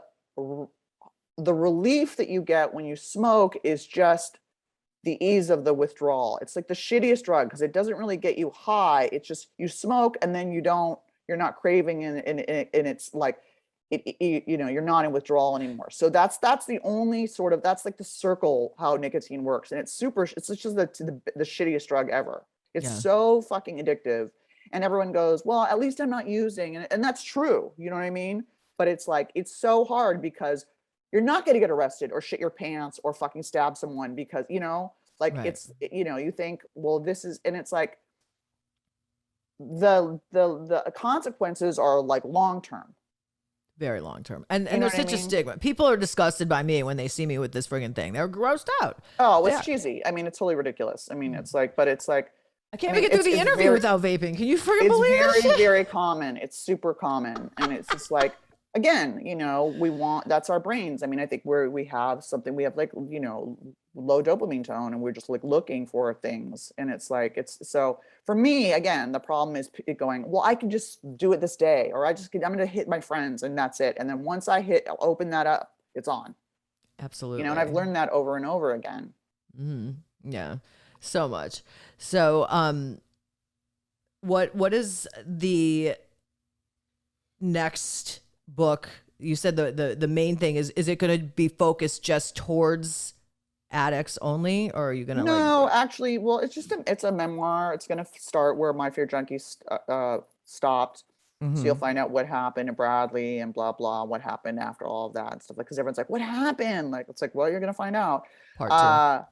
the relief that you get when you smoke is just the ease of the withdrawal. It's like the shittiest drug because it doesn't really get you high. It's just you smoke and then you're not craving and it's like you're not in withdrawal anymore. So that's the only sort of, that's like the circle how nicotine works. And it's just the shittiest drug ever. It's so fucking addictive. And everyone goes, well, at least I'm not using, and that's true. You know what I mean? But it's like, it's so hard because you're not going to get arrested or shit your pants or fucking stab someone because, like it's, you think, well, this is, and it's like the consequences are like long-term. Very long term. And there's such a stigma. People are disgusted by me when they see me with this friggin' thing. They're grossed out. Oh, it's cheesy. I mean, it's totally ridiculous. I mean, it's like, but it's like, I can't make it through the interview without vaping. Can you friggin' believe it? It's very, very common. It's super common. And it's just like, again, that's our brains. I mean, I think we have like, low dopamine tone and we're just like looking for things. And it's like, so for me, again, the problem is going, well, I can just do it this day, or I'm going to hit my friends and that's it. And then once open that up, it's on. Absolutely. And I've learned that over and over again. Mm-hmm. Yeah. So much. So, what is the next book? You said the main thing is it going to be focused just towards addicts only, or are you going to actually, well, it's a memoir. It's going to start where My Fair Junkie stopped. Mm-hmm. So you'll find out what happened to Bradley and blah blah, what happened after all of that and stuff, like, because everyone's like, what happened? Like, it's like, well, you're going to find out. Part 2.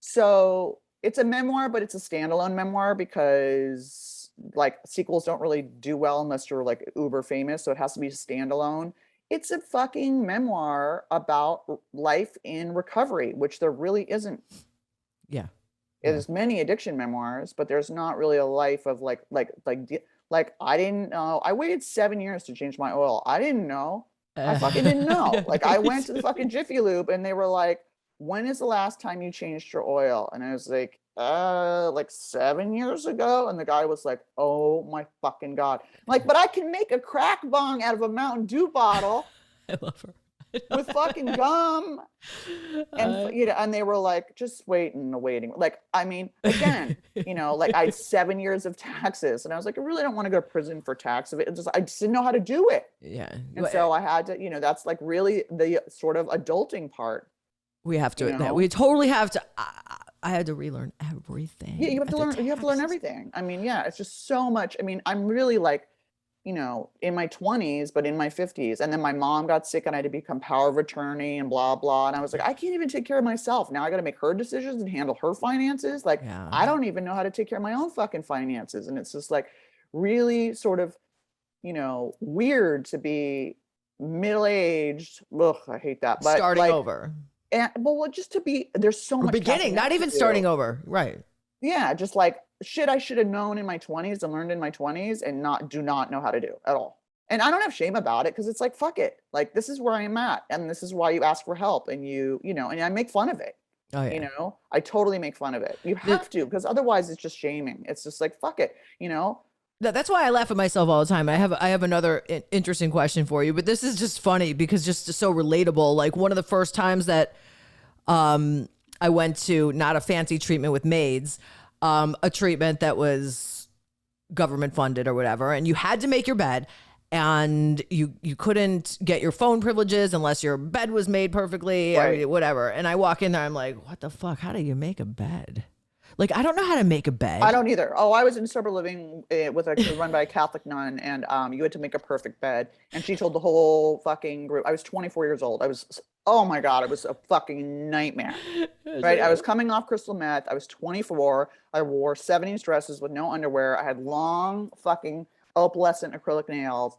So it's a memoir, but it's a standalone memoir because like sequels don't really do well unless you're like uber famous. So it has to be standalone. It's a fucking memoir about life in recovery, which there really isn't. Yeah. There's many addiction memoirs, but there's not really a life of like I didn't know. I waited 7 years to change my oil. I didn't know. I fucking didn't know. Like I went to the fucking Jiffy Lube and they were like, when is the last time you changed your oil? And I was like 7 years ago. And the guy was like, oh my fucking God. I'm like, but I can make a crack bong out of a Mountain Dew bottle. I love her. With fucking gum. And and they were like, just wait in the waiting. Like, I mean, again, like I had 7 years of taxes and I was like, I really don't want to go to prison for tax of it. I just didn't know how to do it. Yeah. And so I had to, that's like really the sort of adulting part. We have to, we totally have to. I had to relearn everything. Yeah, you have to learn everything. I mean, yeah, it's just so much. I mean, I'm really like, in my 20s, but in my 50s. And then my mom got sick and I had to become power of attorney and blah, blah. And I was like, I can't even take care of myself. Now I got to make her decisions and handle her finances. Like, I don't even know how to take care of my own fucking finances. And it's just like really sort of, weird to be middle-aged. Ugh, I hate that. But starting over. And just to be, there's so much beginning, not even starting over. Right. Yeah. Just like shit I should have known in my 20s and learned in my 20s and do not know how to do at all. And I don't have shame about it because it's like, fuck it. Like, this is where I am at. And this is why you ask for help. And and I make fun of it. Oh, yeah. I totally make fun of it. You have to, because otherwise it's just shaming. It's just like, fuck it. That's why I laugh at myself all the time. I have another interesting question for you, but this is just funny because just so relatable. Like one of the first times that I went to not a fancy treatment with maids, a treatment that was government funded or whatever, and you had to make your bed and you couldn't get your phone privileges unless your bed was made perfectly or whatever. And I walk in there, I'm like, what the fuck? How do you make a bed? Like, I don't know how to make a bed. I don't either. Oh, I was in sober living run by a Catholic nun, and you had to make a perfect bed. And she told the whole fucking group. I was 24 years old. Oh my God, it was a fucking nightmare. Right? I was coming off crystal meth. I was 24. I wore 70s dresses with no underwear. I had long fucking opalescent acrylic nails.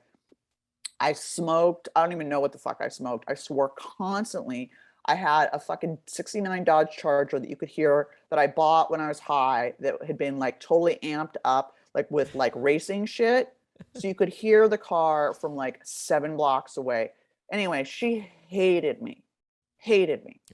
I smoked. I don't even know what the fuck I smoked. I swore constantly. I had a fucking 69 Dodge Charger that you could hear that I bought when I was high that had been like totally amped up, like with like racing shit. So you could hear the car from like 7 blocks away. Anyway, she hated me,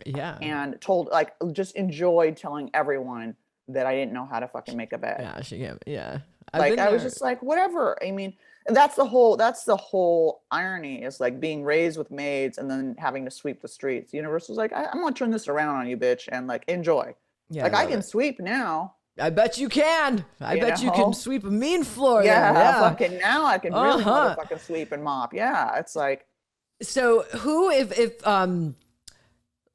Yeah. and told like just enjoyed telling everyone that I didn't know how to fucking make a bed. Yeah, she can't. Yeah. I've Like been I was there. just like, whatever. I mean, and that's the whole irony is like being raised with maids and then having to sweep the streets. The universe was like, I'm gonna turn this around on you, bitch, and like enjoy. Yeah, Like I I love can it. sweep now. I bet you can. I You bet you can know? sweep a mean floor Yeah, there. Yeah. fucking now I can really Uh-huh. motherfucking sweep and mop. Yeah, it's like So who, if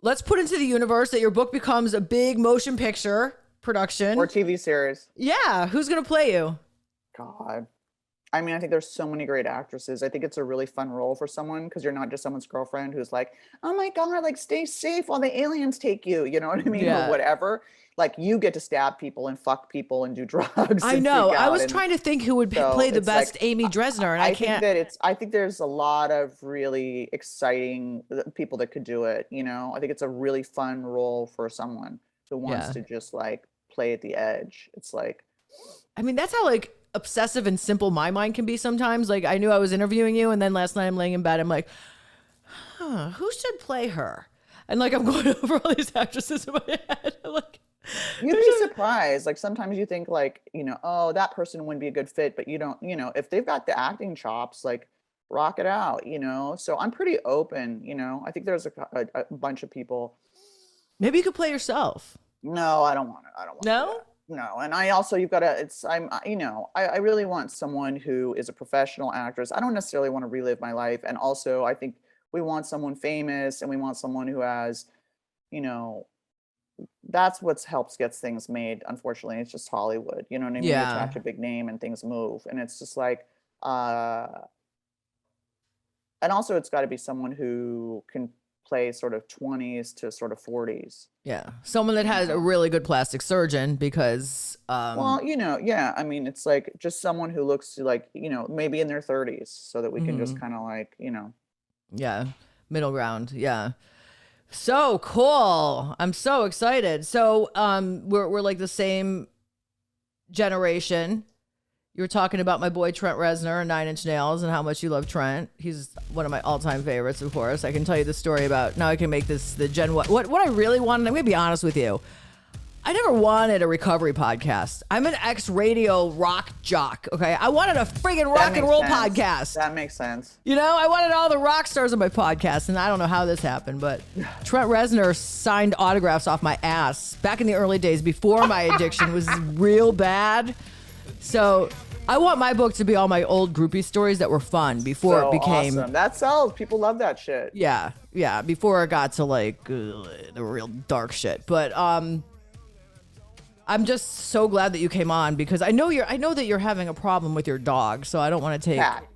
let's put into the universe that your book becomes a big motion picture production. or TV series. Yeah. Who's going to play you? God. I mean, I think there's so many great actresses. I think it's a really fun role for someone because you're not just someone's girlfriend who's like, oh my God, like stay safe while the aliens take you. You know what I mean? Yeah. Or whatever. Like you get to stab people and fuck people and do drugs. I and know. freak I out was and trying to think who would so play the it's best like, Amy Dresner, and I can't. I think there's a lot of really exciting people that could do it. You know, I think it's a really fun role for someone who wants Yeah. to just like play at the edge. It's like, I mean, that's how like obsessive and simple my mind can be sometimes. Like I knew I was interviewing you, and then last night I'm laying in bed. I'm like, who should play her? And like I'm going over all these actresses in my head. I'm like, you'd be surprised. Like sometimes you think like, you know, oh, that person wouldn't be a good fit, but you don't, you know, if they've got the acting chops, like rock it out, you know? So I'm pretty open, you know? I think there's a bunch of people. maybe you could play yourself. No, I don't want it. I don't want No? No. And I also, you've got to, you know, I really want someone who is a professional actress. I don't necessarily want to relive my life. And also I think we want someone famous and we want someone who has, you know, that's what helps gets things made. Unfortunately, it's just Hollywood. You know what I mean? You Yeah. attach a big name and things move. And it's just like, uh, and also it's got to be someone who can play sort of 20s to sort of 40s. Yeah. Someone that has a really good plastic surgeon because Well, you know, yeah. I mean, it's like just someone who looks like, you know, maybe in their 30s so that we can just kind of like, you know. yeah, middle ground. Yeah. So cool. I'm so excited. So we're like the same generation. You were talking about my boy Trent Reznor and 9 Inch Nails and how much you love Trent. He's one of my all-time favorites, of course. I can tell you the story about, now I can make this the Gen what I really wanted. I'm going to be honest with you. I never wanted a recovery podcast. I'm an ex-radio rock jock, okay? I wanted a friggin' rock and makes roll sense. podcast. That makes sense. You know, I wanted all the rock stars on my podcast, and I don't know how this happened, but Trent Reznor signed autographs off my ass back in the early days before my addiction was real bad. So I want my book to be all my old groupie stories that were fun before So it became, awesome. That sells. People love that shit. yeah, before it got to like the real dark shit. But I'm just so glad that you came on because I know that you're having a problem with your dog, so I don't want to take. Cat.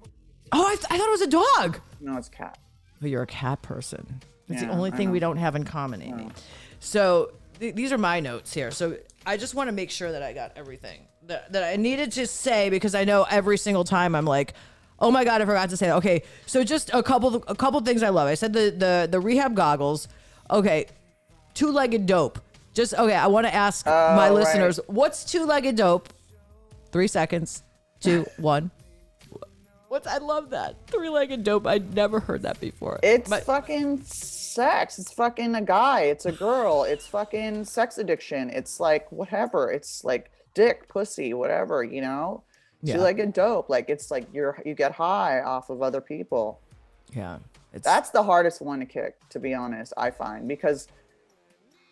Oh, I thought it was a dog. No, it's cat. But you're a cat person. That's the Yeah, only I thing we know. don't have in common, Amy. So these are my notes here. So I just want to make sure that I got everything that I needed to say because I know every single time I'm like, oh my God, I forgot to say that. Okay, so just a couple things I love. I said the rehab goggles. Okay, two-legged dope. Just okay. I want to ask my right. listeners, what's two-legged dope? 3 seconds. 2, 1. I love that. Three-legged dope. I'd never heard that before. It's fucking sex. It's fucking a guy. It's a girl. It's fucking sex addiction. It's like whatever. It's like dick, pussy, whatever, you know? Yeah. Two-legged dope. Like it's like you get high off of other people. Yeah. That's the hardest one to kick, to be honest, I find, because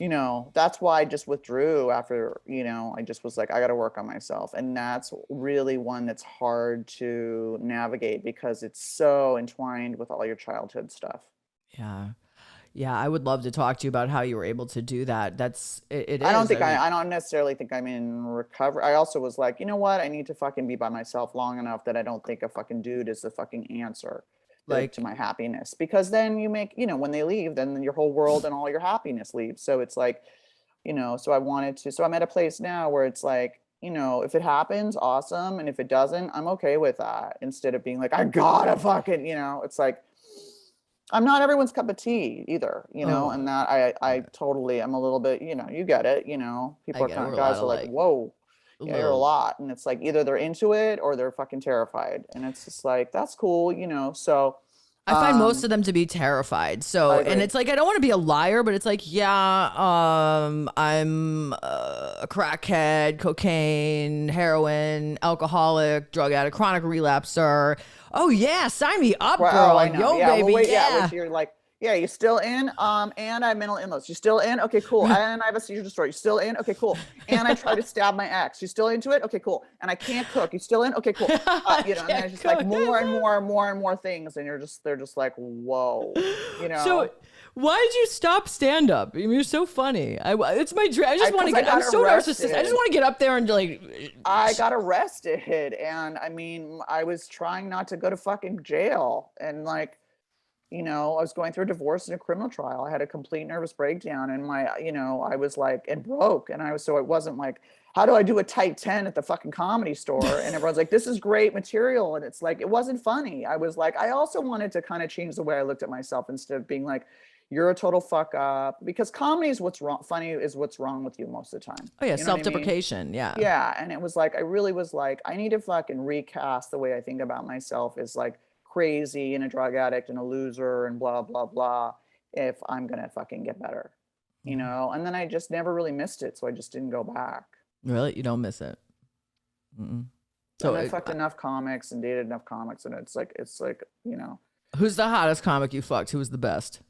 you know, that's why I just withdrew after, you know, I just was like, I got to work on myself. And that's really one that's hard to navigate because it's so entwined with all your childhood stuff. Yeah. Yeah. I would love to talk to you about how you were able to do that. It I don't is. I don't necessarily think I'm in recovery. I also was like, you know what? I need to fucking be by myself long enough that I don't think a fucking dude is the fucking answer. Like to my happiness, because then you make, you know, when they leave, then your whole world and all your happiness leaves. So it's like, you know, so I'm at a place now where it's like, you know, if it happens, awesome. And if it doesn't, I'm okay with that. Instead of being like, I gotta fucking, you know, it's like, I'm not everyone's cup of tea either, you know, and that I totally am a little bit, you know, you get it, you know, people are kind of guys are like, whoa, yeah, you're a lot. And it's like either they're into it or they're fucking terrified. And it's just like, that's cool, you know. So I find most of them to be terrified. So, and it's like, I don't want to be a liar, but it's like, yeah, I'm a crackhead, cocaine, heroin, alcoholic, drug addict, chronic relapser. Oh yeah, sign me up, girl. Oh, I know. Yo, yeah, baby, well, wait, yeah. Which you're like, yeah, you still in? And I have mental illness. You still in? Okay, cool. And I have a seizure disorder. You still in? Okay, cool. And I tried to stab my ex. You still into it? Okay, cool. And I can't cook. You still in? Okay, cool. You know, and then it's just like more and more and more and more things, and they're just like, whoa, you know. So why did you stop stand up? I mean, you're so funny. It's my dream. I just want to get. I'm so narcissistic. I just want to get up there and like. I got arrested, and I mean, I was trying not to go to fucking jail, and like, you know, I was going through a divorce and a criminal trial. I had a complete nervous breakdown, and you know, I was like, and broke, and so it wasn't like, how do I do a tight 10 at the fucking Comedy Store? And everyone's like, this is great material, and it's like, it wasn't funny. I was like, I also wanted to kind of change the way I looked at myself instead of being like, you're a total fuck up, because comedy is what's wrong. Funny is what's wrong with you most of the time. Oh yeah, you know self-deprecation. I mean? Yeah. Yeah, and it was like, I really was like, I need to fucking recast the way I think about myself as like crazy and a drug addict and a loser and blah blah blah. If I'm gonna fucking get better, you know. And then I just never really missed it, so I just didn't go back. Really, you don't miss it. So I fucked enough comics and dated enough comics, and it's like, you know. Who's the hottest comic you fucked? Who was the best?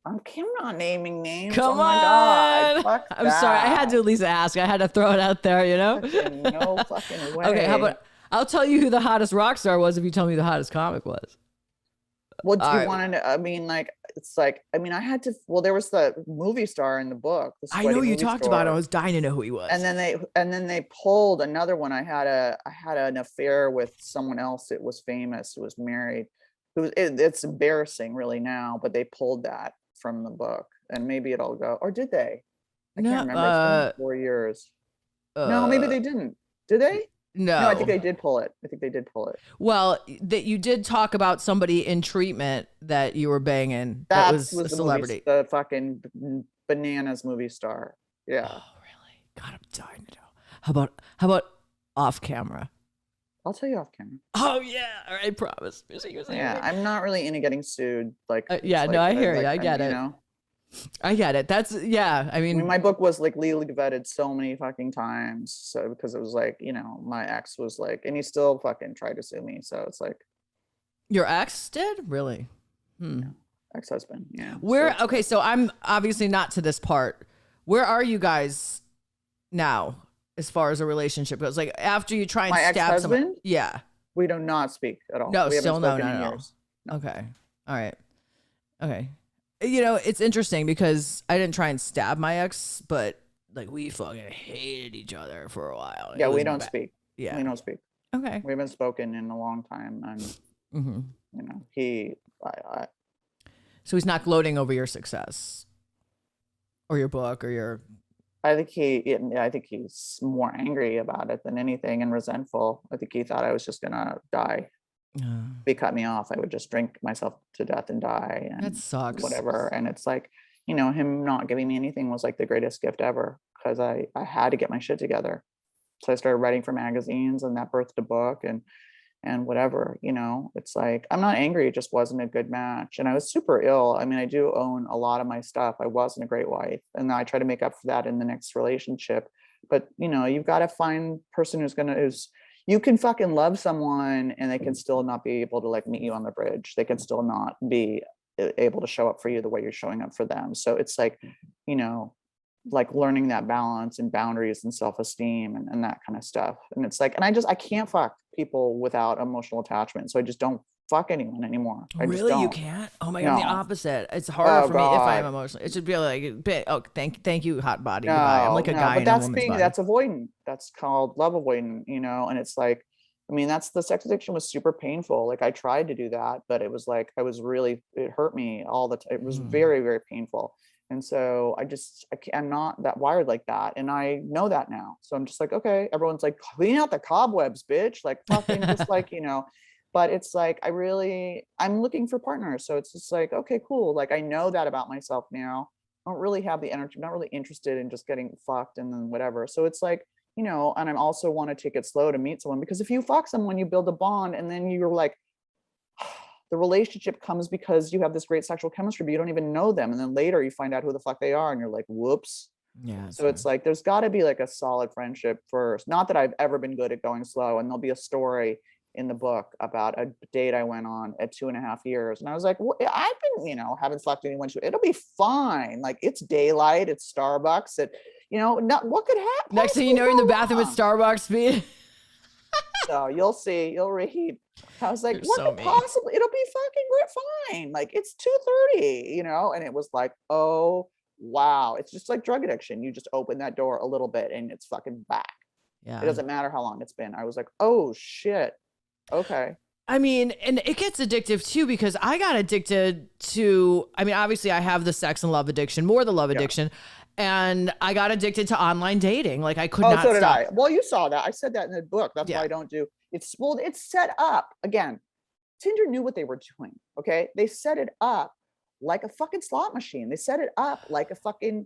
I'm not naming names. Come oh my God. Fuck I'm sorry. I had to at least ask. I had to throw it out there, you know? No fucking way. Okay, how about I'll tell you who the hottest rock star was if you tell me who the hottest comic was. What do you want to, I mean, like, it's like, I mean, I had to, well, there was the movie star in the book. I know you talked about it. I was dying to know who he was. And then they pulled another one. I had an affair with someone else that was famous, who was married. It's embarrassing really now, but they pulled that from the book, and maybe it'll go, or did they? I can't remember. It's been 4 years. No, maybe they didn't. Did they? No, I think they did pull it. Well, that you did talk about somebody in treatment that you were banging. That was a celebrity. The fucking bananas movie star. Yeah. Oh, really? God, I'm dying to know. How about off camera? I'll tell you off camera. Oh yeah, all right, promise. Yeah, I'm not really into getting sued. Like, yeah, no, I hear you. I get it. You know? I get it. That's I mean, my book was like legally vetted so many fucking times. So because it was like, you know, my ex was like, and he still fucking tried to sue me. So it's like, your ex did? Really? Yeah. Ex-husband. Yeah. Okay, so I'm obviously not to this part. Where are you guys now? As far as a relationship goes, like after you try and stab someone, yeah, we do not speak at all. No, we still no, not at all. No. Okay, all right, okay. You know, it's interesting because I didn't try and stab my ex, but like we fucking hated each other for a while. Yeah, we don't speak. Yeah, we don't speak. Okay, we haven't spoken in a long time, and you know, so he's not gloating over your success, or your book, or your. I think he's more angry about it than anything, and resentful. I think he thought I was just gonna die. If he cut me off, I would just drink myself to death and die. And that sucks. Whatever. And it's like, you know, him not giving me anything was like the greatest gift ever, because I had to get my shit together. So I started writing for magazines, and that birthed a book, and whatever, you know. It's like, I'm not angry, it just wasn't a good match. And I was super ill. I mean, I do own a lot of my stuff. I wasn't a great wife, and I try to make up for that in the next relationship. But you know, you've got to find person who's you can fucking love someone and they can still not be able to like meet you on the bridge. They can still not be able to show up for you the way you're showing up for them. So it's like, you know, like learning that balance and boundaries and self-esteem and that kind of stuff. And it's like, and I can't fuck people without emotional attachment. So I just don't fuck anyone anymore. Really? You can't? Oh my God, I'm the opposite. It's harder for me if I'm emotional. It should be like, oh, thank you, hot body. I'm like a guy in a woman's body. That's avoidant. That's called love avoidant, you know? And it's like, I mean, the sex addiction was super painful. Like I tried to do that, but it was like, it hurt me all the time. It was very, very painful. And so I'm not that wired like that. And I know that now. So I'm just like, okay, everyone's like, clean out the cobwebs, bitch. Like fucking just like, but it's like, I'm looking for partners. So it's just like, okay, cool. Like I know that about myself now. I don't really have the energy. I'm not really interested in just getting fucked and then whatever. So it's like, and I also want to take it slow to meet someone, because if you fuck someone, you build a bond, and then you're like, the relationship comes because you have this great sexual chemistry, but you don't even know them. And then later you find out who the fuck they are and you're like, whoops. Yeah. So it's like, there's got to be like a solid friendship first. Not that I've ever been good at going slow. And there'll be a story in the book about a date I went on at 2.5 years. And I was like, well, I've been, haven't fucked anyone. It'll be fine. Like it's daylight, it's Starbucks, what could happen? Next thing you know, you're in the bathroom at Starbucks being. So you'll see, you'll read. I was like, You're what so could mean. possibly, it'll be fucking fine. Like it's 2:30, and it was like, oh, wow. It's just like drug addiction. You just open that door a little bit and it's fucking back. Yeah. It doesn't matter how long it's been. I was like, oh shit. Okay. I mean, and it gets addictive too, because I got addicted to, obviously I have the sex and love addiction, more the love addiction. And I got addicted to online dating. Like I could not so did stop. I. Well, you saw that. I said that in the book. That's why I don't do it's set up. Again, Tinder knew what they were doing. Okay. They set it up like a fucking slot machine. They set it up like a fucking,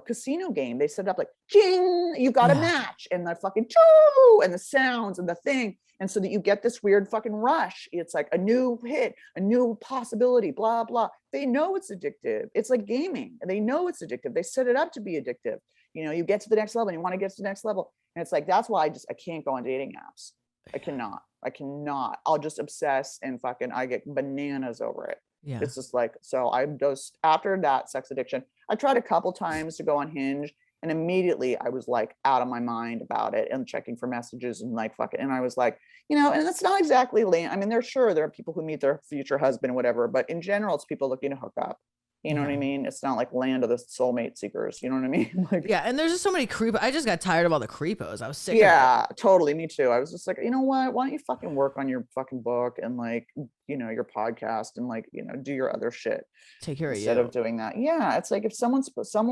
casino game. They set it up like, ching, you got a match, and the fucking choo, and the sounds and the thing. And so that you get this weird fucking rush. It's like a new hit, a new possibility, blah, blah. They know it's addictive. It's like gaming. And they know it's addictive. They set it up to be addictive. You get to the next level and you want to get to the next level. And it's like, that's why I can't go on dating apps. I cannot. I'll just obsess and fucking, I get bananas over it. Yeah. It's just like, so I'm just, after that sex addiction, I tried a couple times to go on Hinge, and immediately I was like out of my mind about it and checking for messages and like fucking, and I was like, and that's not exactly land. There are people who meet their future husband or whatever, but in general, it's people looking to hook up. You know what I mean? It's not like land of the soulmate seekers. You know what I mean? Like, yeah. And there's just so many I just got tired of all the creepos. I was sick of it. Yeah, totally. Me too. I was just like, you know what? Why don't you fucking work on your fucking book and like, your podcast and like, do your other shit. Take care of you. Instead of doing that. Yeah. It's like if someone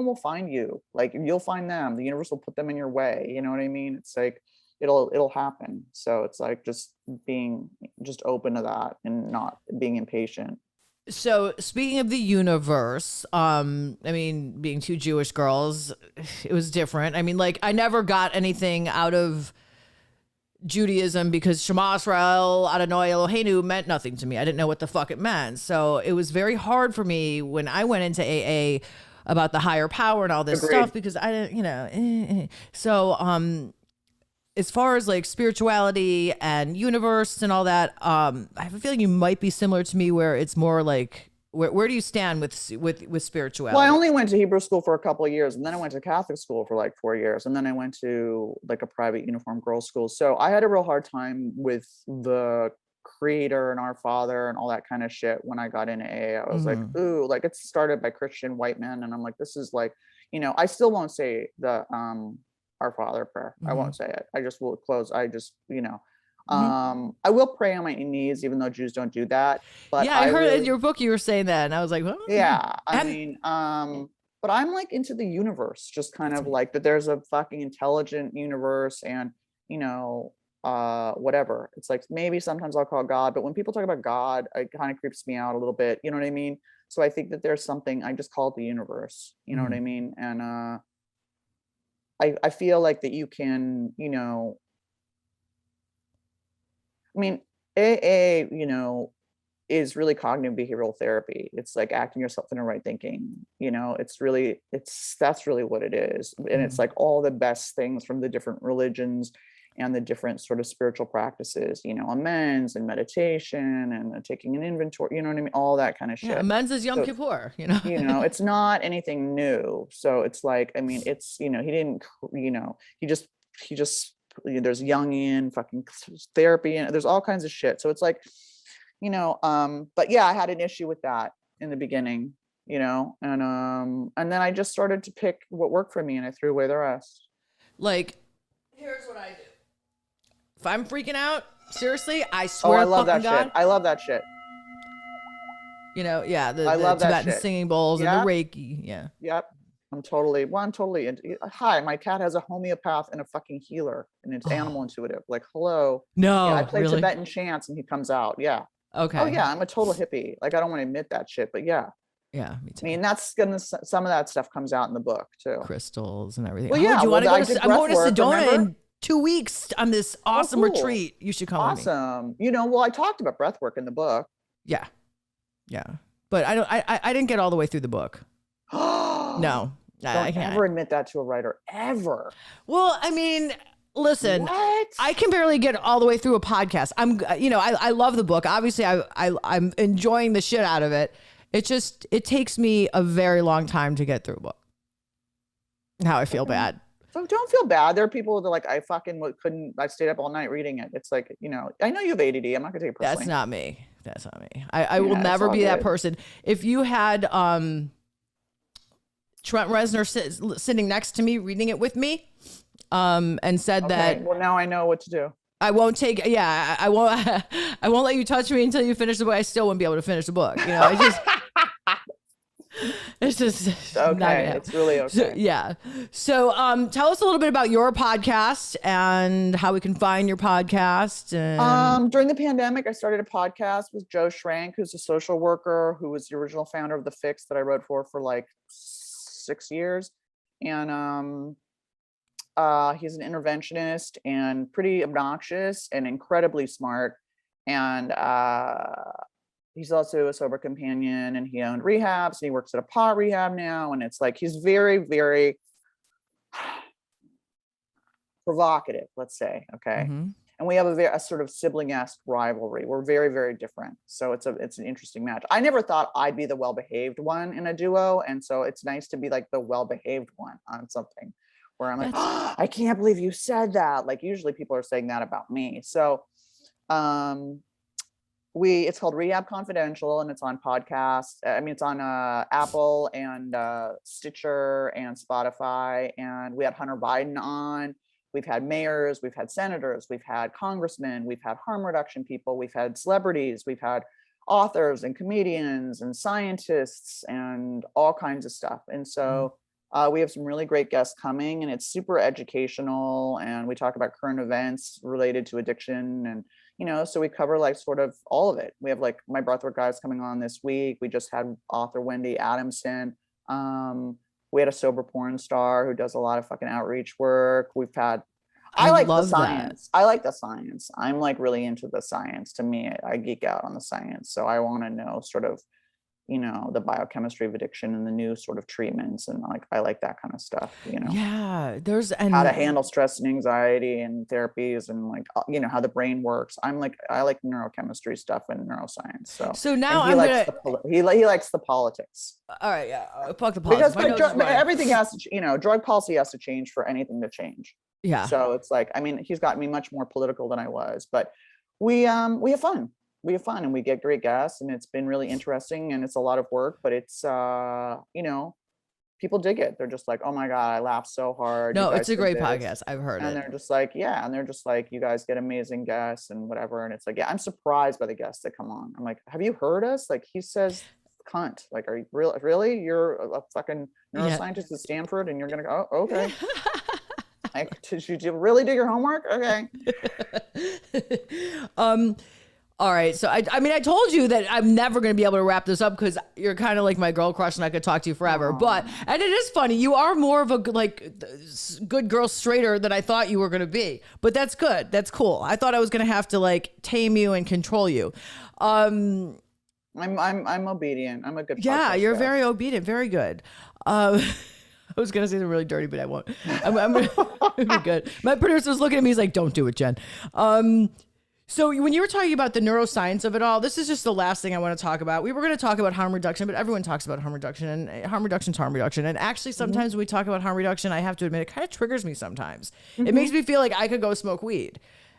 will find you, like you'll find them. The universe will put them in your way. You know what I mean? It's like, it'll happen. So it's like just being open to that and not being impatient. So speaking of the universe, being two Jewish girls, it was different. I never got anything out of Judaism because Shema Israel Adonai Eloheinu meant nothing to me. I didn't know what the fuck it meant. So it was very hard for me when I went into AA about the higher power and all this stuff, because I didn't, So, as far as like spirituality and universe and all that, I have a feeling you might be similar to me, where it's more like, where do you stand with spirituality? Well, I only went to Hebrew school for a couple of years, and then I went to Catholic school for like 4 years, and then I went to like a private uniform girls' school. So I had a real hard time with the Creator and Our Father and all that kind of shit when I got into AA. I was like, ooh, like it's started by Christian white men, and I'm like, this is like, I still won't say the Our Father prayer. I won't say it. I just will close. I just, I will pray on my knees, even though Jews don't do that. But yeah, I heard in your book you were saying that, and I was like, well, yeah, but I'm like into the universe, just kind of like that there's a fucking intelligent universe, and whatever. It's like maybe sometimes I'll call God, but when people talk about God, it kind of creeps me out a little bit. You know what I mean? So I think that there's something, I just call it the universe. You know what I mean? And I feel like that you can, AA, is really cognitive behavioral therapy. It's like acting yourself into right thinking, that's really what it is. And it's like all the best things from the different religions and the different sort of spiritual practices, amends and meditation and taking an inventory, you know what I mean? All that kind of shit. Yeah, amends is Yom Kippur, it's not anything new. So it's like, it's, he didn't, he just, there's Jungian fucking therapy and there's all kinds of shit. So it's like, but yeah, I had an issue with that in the beginning, and then I just started to pick what worked for me and I threw away the rest. Like, here's what I do. If I'm freaking out, seriously, I swear. I love that God, shit. I love that shit. You know, yeah, I the love that Tibetan shit. singing bowls and Yeah. the Reiki. Yeah. Yep. I'm totally into. Hi, my cat has a homeopath and a fucking healer, and it's animal intuitive. Like, hello. Yeah, I No, play really? Tibetan chants, and he comes out. Yeah. Oh Okay. yeah, I'm a total hippie. Like, I don't want to admit that shit, but yeah. Yeah, me too. I mean, that's gonna some of that stuff comes out in the book too. Crystals and everything. Well, Oh, yeah, do you well, want to I go did to? I'm going to breath work, Sedona remember? in 2 weeks on this awesome cool. retreat. You should come with me. Awesome. You know, well, I talked about breath work in the book. Yeah, yeah. But I don't. I didn't get all the way through the book. No, I Don't can't. ever admit that to a writer, ever. Well, I mean, listen. What? I can barely get all the way through a podcast. I love the book. Obviously, I'm enjoying the shit out of it. It takes me a very long time to get through a book. Now I feel bad. So don't feel bad. There are people that are like, I fucking couldn't. I stayed up all night reading it. It's like, you know, I know you have ADD. I'm not gonna take it personally. That's not me. That's not me. I will Yeah, never it's be all that good. person. If you had Trent Reznor sitting next to me reading it with me, and said that Okay, well, now I know what to do. I won't take. Yeah, I won't. I won't let you touch me until you finish the book. I still won't be able to finish the book. You know, it's just not gonna Okay, happen. it's really okay. So, yeah. So, tell us a little bit about your podcast and how we can find your podcast. And During the pandemic, I started a podcast with Joe Schrank, who's a social worker, who was the original founder of The Fix that I wrote for like 6 years. And he's an interventionist and pretty obnoxious and incredibly smart. And he's also a sober companion, and he owned rehabs, and he works at a pot rehab now. And it's like, he's very, very provocative, let's say. Okay. Mhm. And we have a sort of sibling-esque rivalry. We're very, very different. So it's an interesting match. I never thought I'd be the well-behaved one in a duo. And so it's nice to be like the well-behaved one on something where I'm like, oh, I can't believe you said that. Like, usually people are saying that about me. So it's called Rehab Confidential, and it's on podcasts. I mean, it's on Apple and Stitcher and Spotify. And we had Hunter Biden on. We've had mayors, we've had senators, we've had congressmen, we've had harm reduction people, we've had celebrities, we've had authors and comedians and scientists and all kinds of stuff. And so we have some really great guests coming, and it's super educational. And we talk about current events related to addiction, and you know, so we cover like sort of all of it. We have like my breathwork guys coming on this week. We just had author Wendy Adamson. We had a sober porn star who does a lot of fucking outreach work. We've had, I like the love that. science. I like the science. I'm like really into the science. To me, I geek out on the science. So I want to know sort of, you know, the biochemistry of addiction and the new sort of treatments. And like, I like that kind of stuff, you know. Yeah, How to handle stress and anxiety and therapies, and like, you know, how the brain works. I like neurochemistry stuff and neuroscience. So now he likes the politics. All right, yeah, fuck the politics. Because everything has to, you know, drug policy has to change for anything to change. Yeah. So it's like, I mean, he's got me much more political than I was, but we have fun. We have fun, and we get great guests, and it's been really interesting, and it's a lot of work, but it's you know, people dig it. They're just like, oh my God, I laughed so hard. No, it's a great podcast. I've heard and it. they're just like, yeah. And they're just like, you guys get amazing guests and whatever. And it's like, yeah, I'm surprised by the guests that come on. I'm like, have you heard us? Like, he says cunt. Like, are you really? You're a fucking neuroscientist at Stanford, and you're going to go, oh, okay. Like, did you really do your homework? Okay. All right. So I mean, I told you that I'm never going to be able to wrap this up because you're kind of like my girl crush and I could talk to you forever. But, and it is funny. You are more of a good girl straighter than I thought you were going to be, but that's good. That's cool. I thought I was going to have to like tame you and control you. I'm obedient. I'm a good. Yeah. You're guy. very obedient. Very good. I was going to say they're really dirty, but I won't. I'm be good. My producer was looking at me. He's like, don't do it, Jen. So when you were talking about the neuroscience of it all, this is just the last thing I want to talk about. We were going to talk about harm reduction, but everyone talks about harm reduction, and harm reduction's harm reduction. And actually, sometimes when we talk about harm reduction, I have to admit, it kind of triggers me sometimes. It makes me feel like I could go smoke weed.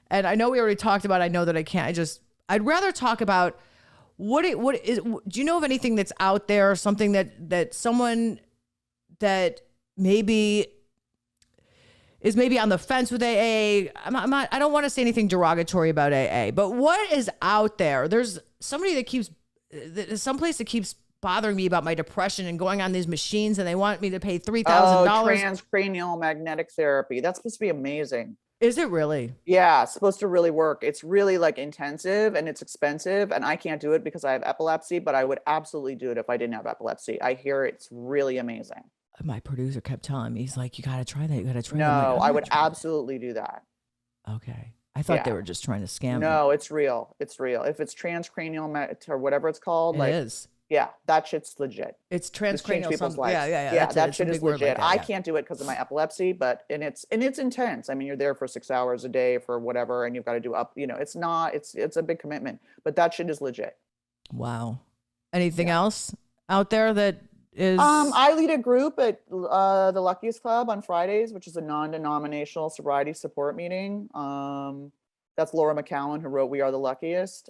And I know we already talked about, I know that I can't. I'd rather talk about do you know of anything that's out there, something that someone that maybe is maybe on the fence with AA. I don't want to say anything derogatory about AA, but what is out there? There's somebody that keeps there's some place that keeps bothering me about my depression and going on these machines, and they want me to pay $3,000. Transcranial magnetic therapy. That's supposed to be amazing. Is it really? Yeah, it's supposed to really work. It's really like intensive and it's expensive, and I can't do it because I have epilepsy, but I would absolutely do it if I didn't have epilepsy. I hear it's really amazing. My producer kept telling me, he's like, you got to try that. You got to try that. No, Like, I would absolutely do that. Okay. I thought they were just trying to scam me. No, it's real. It's real. If it's transcranial or whatever it's called, it is. Yeah, that shit's legit. It's transcranial. People's lives. Yeah. That shit is legit. Like that, I can't do it because of my epilepsy, but it's intense. I mean, you're there for 6 hours a day for whatever, and you've got to do it's a big commitment, but that shit is legit. Wow. Anything else out there that is? I lead a group at the Luckiest Club on Fridays, which is a non-denominational sobriety support meeting. That's Laura McCowan, who wrote We Are the Luckiest.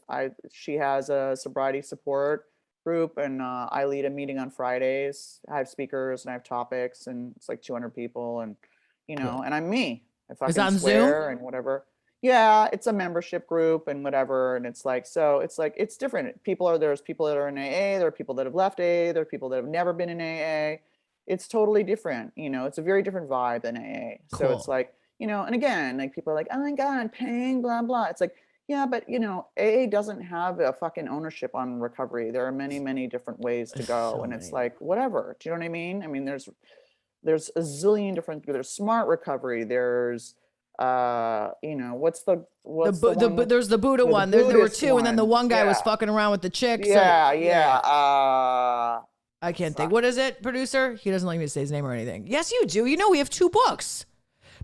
She has a sobriety support group, and I lead a meeting on Fridays. I have speakers and I have topics, and it's like 200 people, and and I'm me. I fucking swear and whatever. Yeah, it's a membership group and whatever, and it's different. There's people that are in AA, there are people that have left AA, there are people that have never been in AA. It's totally different, it's a very different vibe than AA. Cool. So it's like, and again, like people are like, oh my God, pain, blah, blah. It's like, yeah, but AA doesn't have a fucking ownership on recovery. There are many, many different ways to go. It's like, whatever. Do you know what I mean? I mean, there's a zillion different, there's smart recovery. There's, there's the Buddha one. There were two. And then the one guy was fucking around with the chicks. I can't think. What is it, producer? He doesn't like me to say his name or anything. Yes, you do. We have 2 books.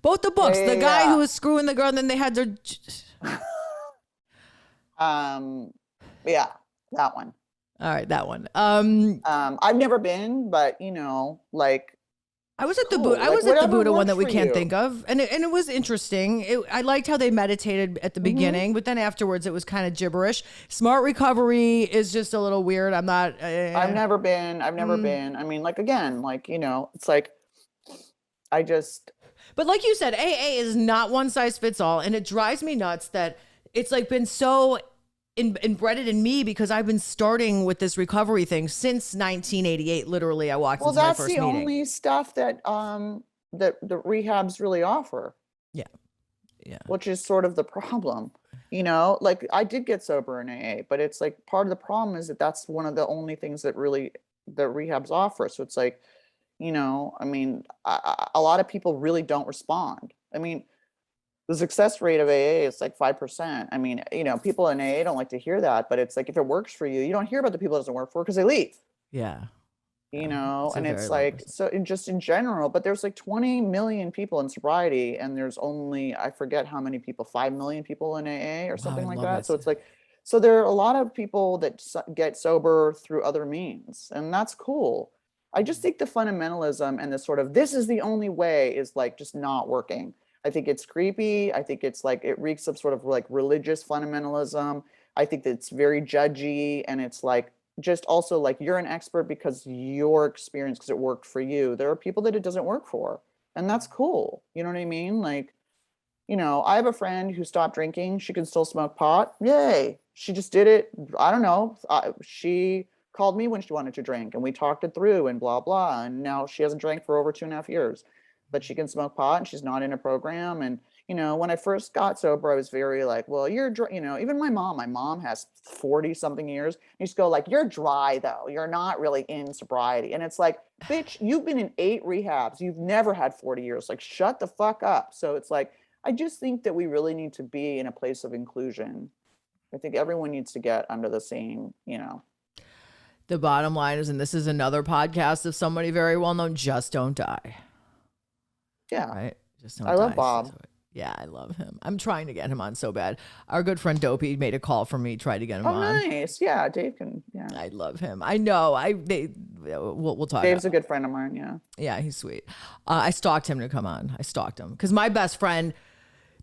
Both the books. The guy who was screwing the girl and then they had their... yeah, that one. All right, that one. I've never been, but I was at the Buddha. I was at the Buddha one that we can't think of, and it was interesting. I liked how they meditated at the beginning, but then afterwards it was kind of gibberish. Smart recovery is just a little weird. I'm not. I've never been. I mean, it's like I just. But like you said, AA is not one size fits all, and it drives me nuts that it's like been so embedded in me because I've been starting with this recovery thing since 1988. Literally, I walked into my first meeting. Well, that's the only stuff that that the rehabs really offer. Yeah. Which is sort of the problem. Like I did get sober in AA, but it's like part of the problem is that that's one of the only things that really the rehabs offer. So it's like, I mean, a lot of people really don't respond. I mean, the success rate of AA is like 5%. I mean, people in AA don't like to hear that, but it's like, if it works for you, you don't hear about the people it doesn't work for because they leave. Yeah. And it's like, so just in general, but there's like 20 million people in sobriety, and there's only, I forget how many people, 5 million people in AA or something like that. So it's like, so there are a lot of people that get sober through other means, and that's cool. I just think the fundamentalism and the sort of, this is the only way is like just not working. I think it's creepy. I think it's like, it reeks of sort of like religious fundamentalism. I think that it's very judgy, and it's like, just also like, you're an expert because your experience, because it worked for you. There are people that it doesn't work for, and that's cool. You know what I mean? Like, I have a friend who stopped drinking. She can still smoke pot. Yay. She just did it. I don't know. She called me when she wanted to drink, and we talked it through and blah, blah. And now she hasn't drank for over 2.5 years. But she can smoke pot, and she's not in a program. And, when I first got sober, I was very like, well, you're, even my mom has 40 something years. And you just go like, you're dry though. You're not really in sobriety. And it's like, bitch, you've been in 8 rehabs. You've never had 40 years. Like, shut the fuck up. So it's like, I just think that we really need to be in a place of inclusion. I think everyone needs to get under the same, The bottom line is, and this is another podcast of somebody very well known, just don't die. Yeah. Right? Just don't I die. love Bob. Yeah, I love him. I'm trying to get him on so bad. Our good friend Dopey made a call for me, tried to get him on. Oh, nice. Yeah, Dave can. Yeah. I love him. I know. We'll talk. Dave's a good friend of mine. Yeah. Yeah, he's sweet. I stalked him to come on. I stalked him because my best friend.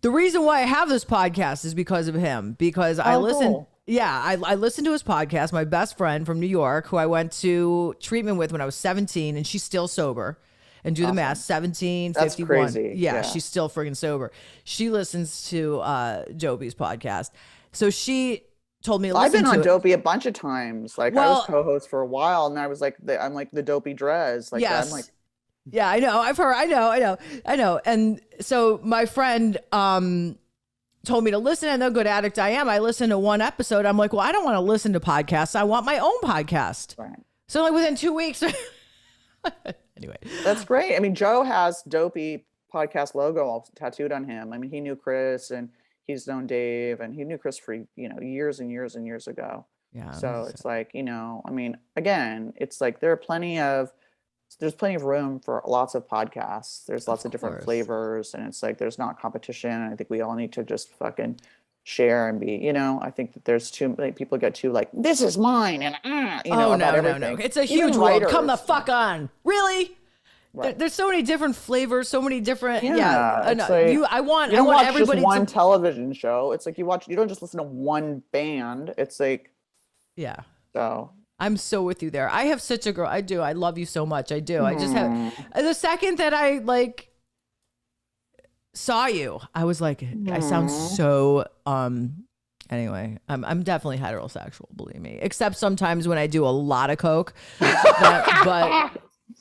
The reason why I have this podcast is because of him. Because I listen. Cool. Yeah, I listened to his podcast. My best friend from New York, who I went to treatment with when I was 17, and she's still sober. And do the math, 17, That's 51. Crazy. Yeah, she's still friggin' sober. She listens to Dopey's podcast. So she told me to I've listen been to on it. Dopey a bunch of times. Like I Well- was co-host for a while, and I was like, I'm like the Dopey Drez. Like Yes. I'm like, Yeah, I know. I've heard. I know. And so my friend told me to listen, and the good addict I am, I listened to one episode. I'm like, well, I don't want to listen to podcasts. I want my own podcast. right. So like within 2 weeks. Anyway, That's great. I mean, Joe has Dopey podcast logo all tattooed on him. I mean, he knew Chris, and he's known Dave, and he knew Chris for years and years and years ago. yeah. So it's like, I mean, again, it's like there's plenty of room for lots of podcasts. There's lots of different course. flavors, and it's like there's not competition. I think we all need to just fucking share and be, I think that there's too many people get too like, this is mine, and Oh, about no. everything. It's a Even huge world. Come the writers. fuck on. Really? Right. There's so many different flavors, so many different. Yeah, I know. it's like, I want You don't watch everybody just one to. television show. It's like you don't just listen to one band. It's like, Yeah. so. I'm so with you there. I have such a girl. I do. I love you so much. I do. I just have the second that I like saw you, I was like, I sound so anyway, I'm definitely heterosexual, believe me. Except sometimes when I do a lot of coke. But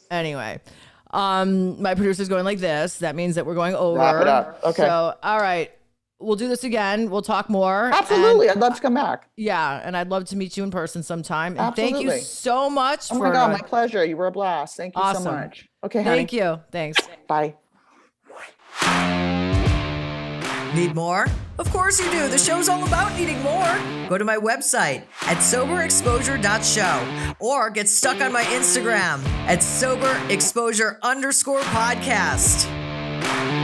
anyway. My producer's going like this. That means that we're going over. Wrap it up. Okay. So all right. We'll do this again. We'll talk more. Absolutely. And, I'd love to come back. yeah, and I'd love to meet you in person sometime. And thank you Absolutely. so much Oh for my God, my pleasure. You were a blast. Thank you so Awesome. much. Okay, honey. Thank you. Thanks. Bye. Need more? Of course you do. The show's all about needing more. Go to my website at soberexposure.show or get stuck on my Instagram at soberexposure_podcast.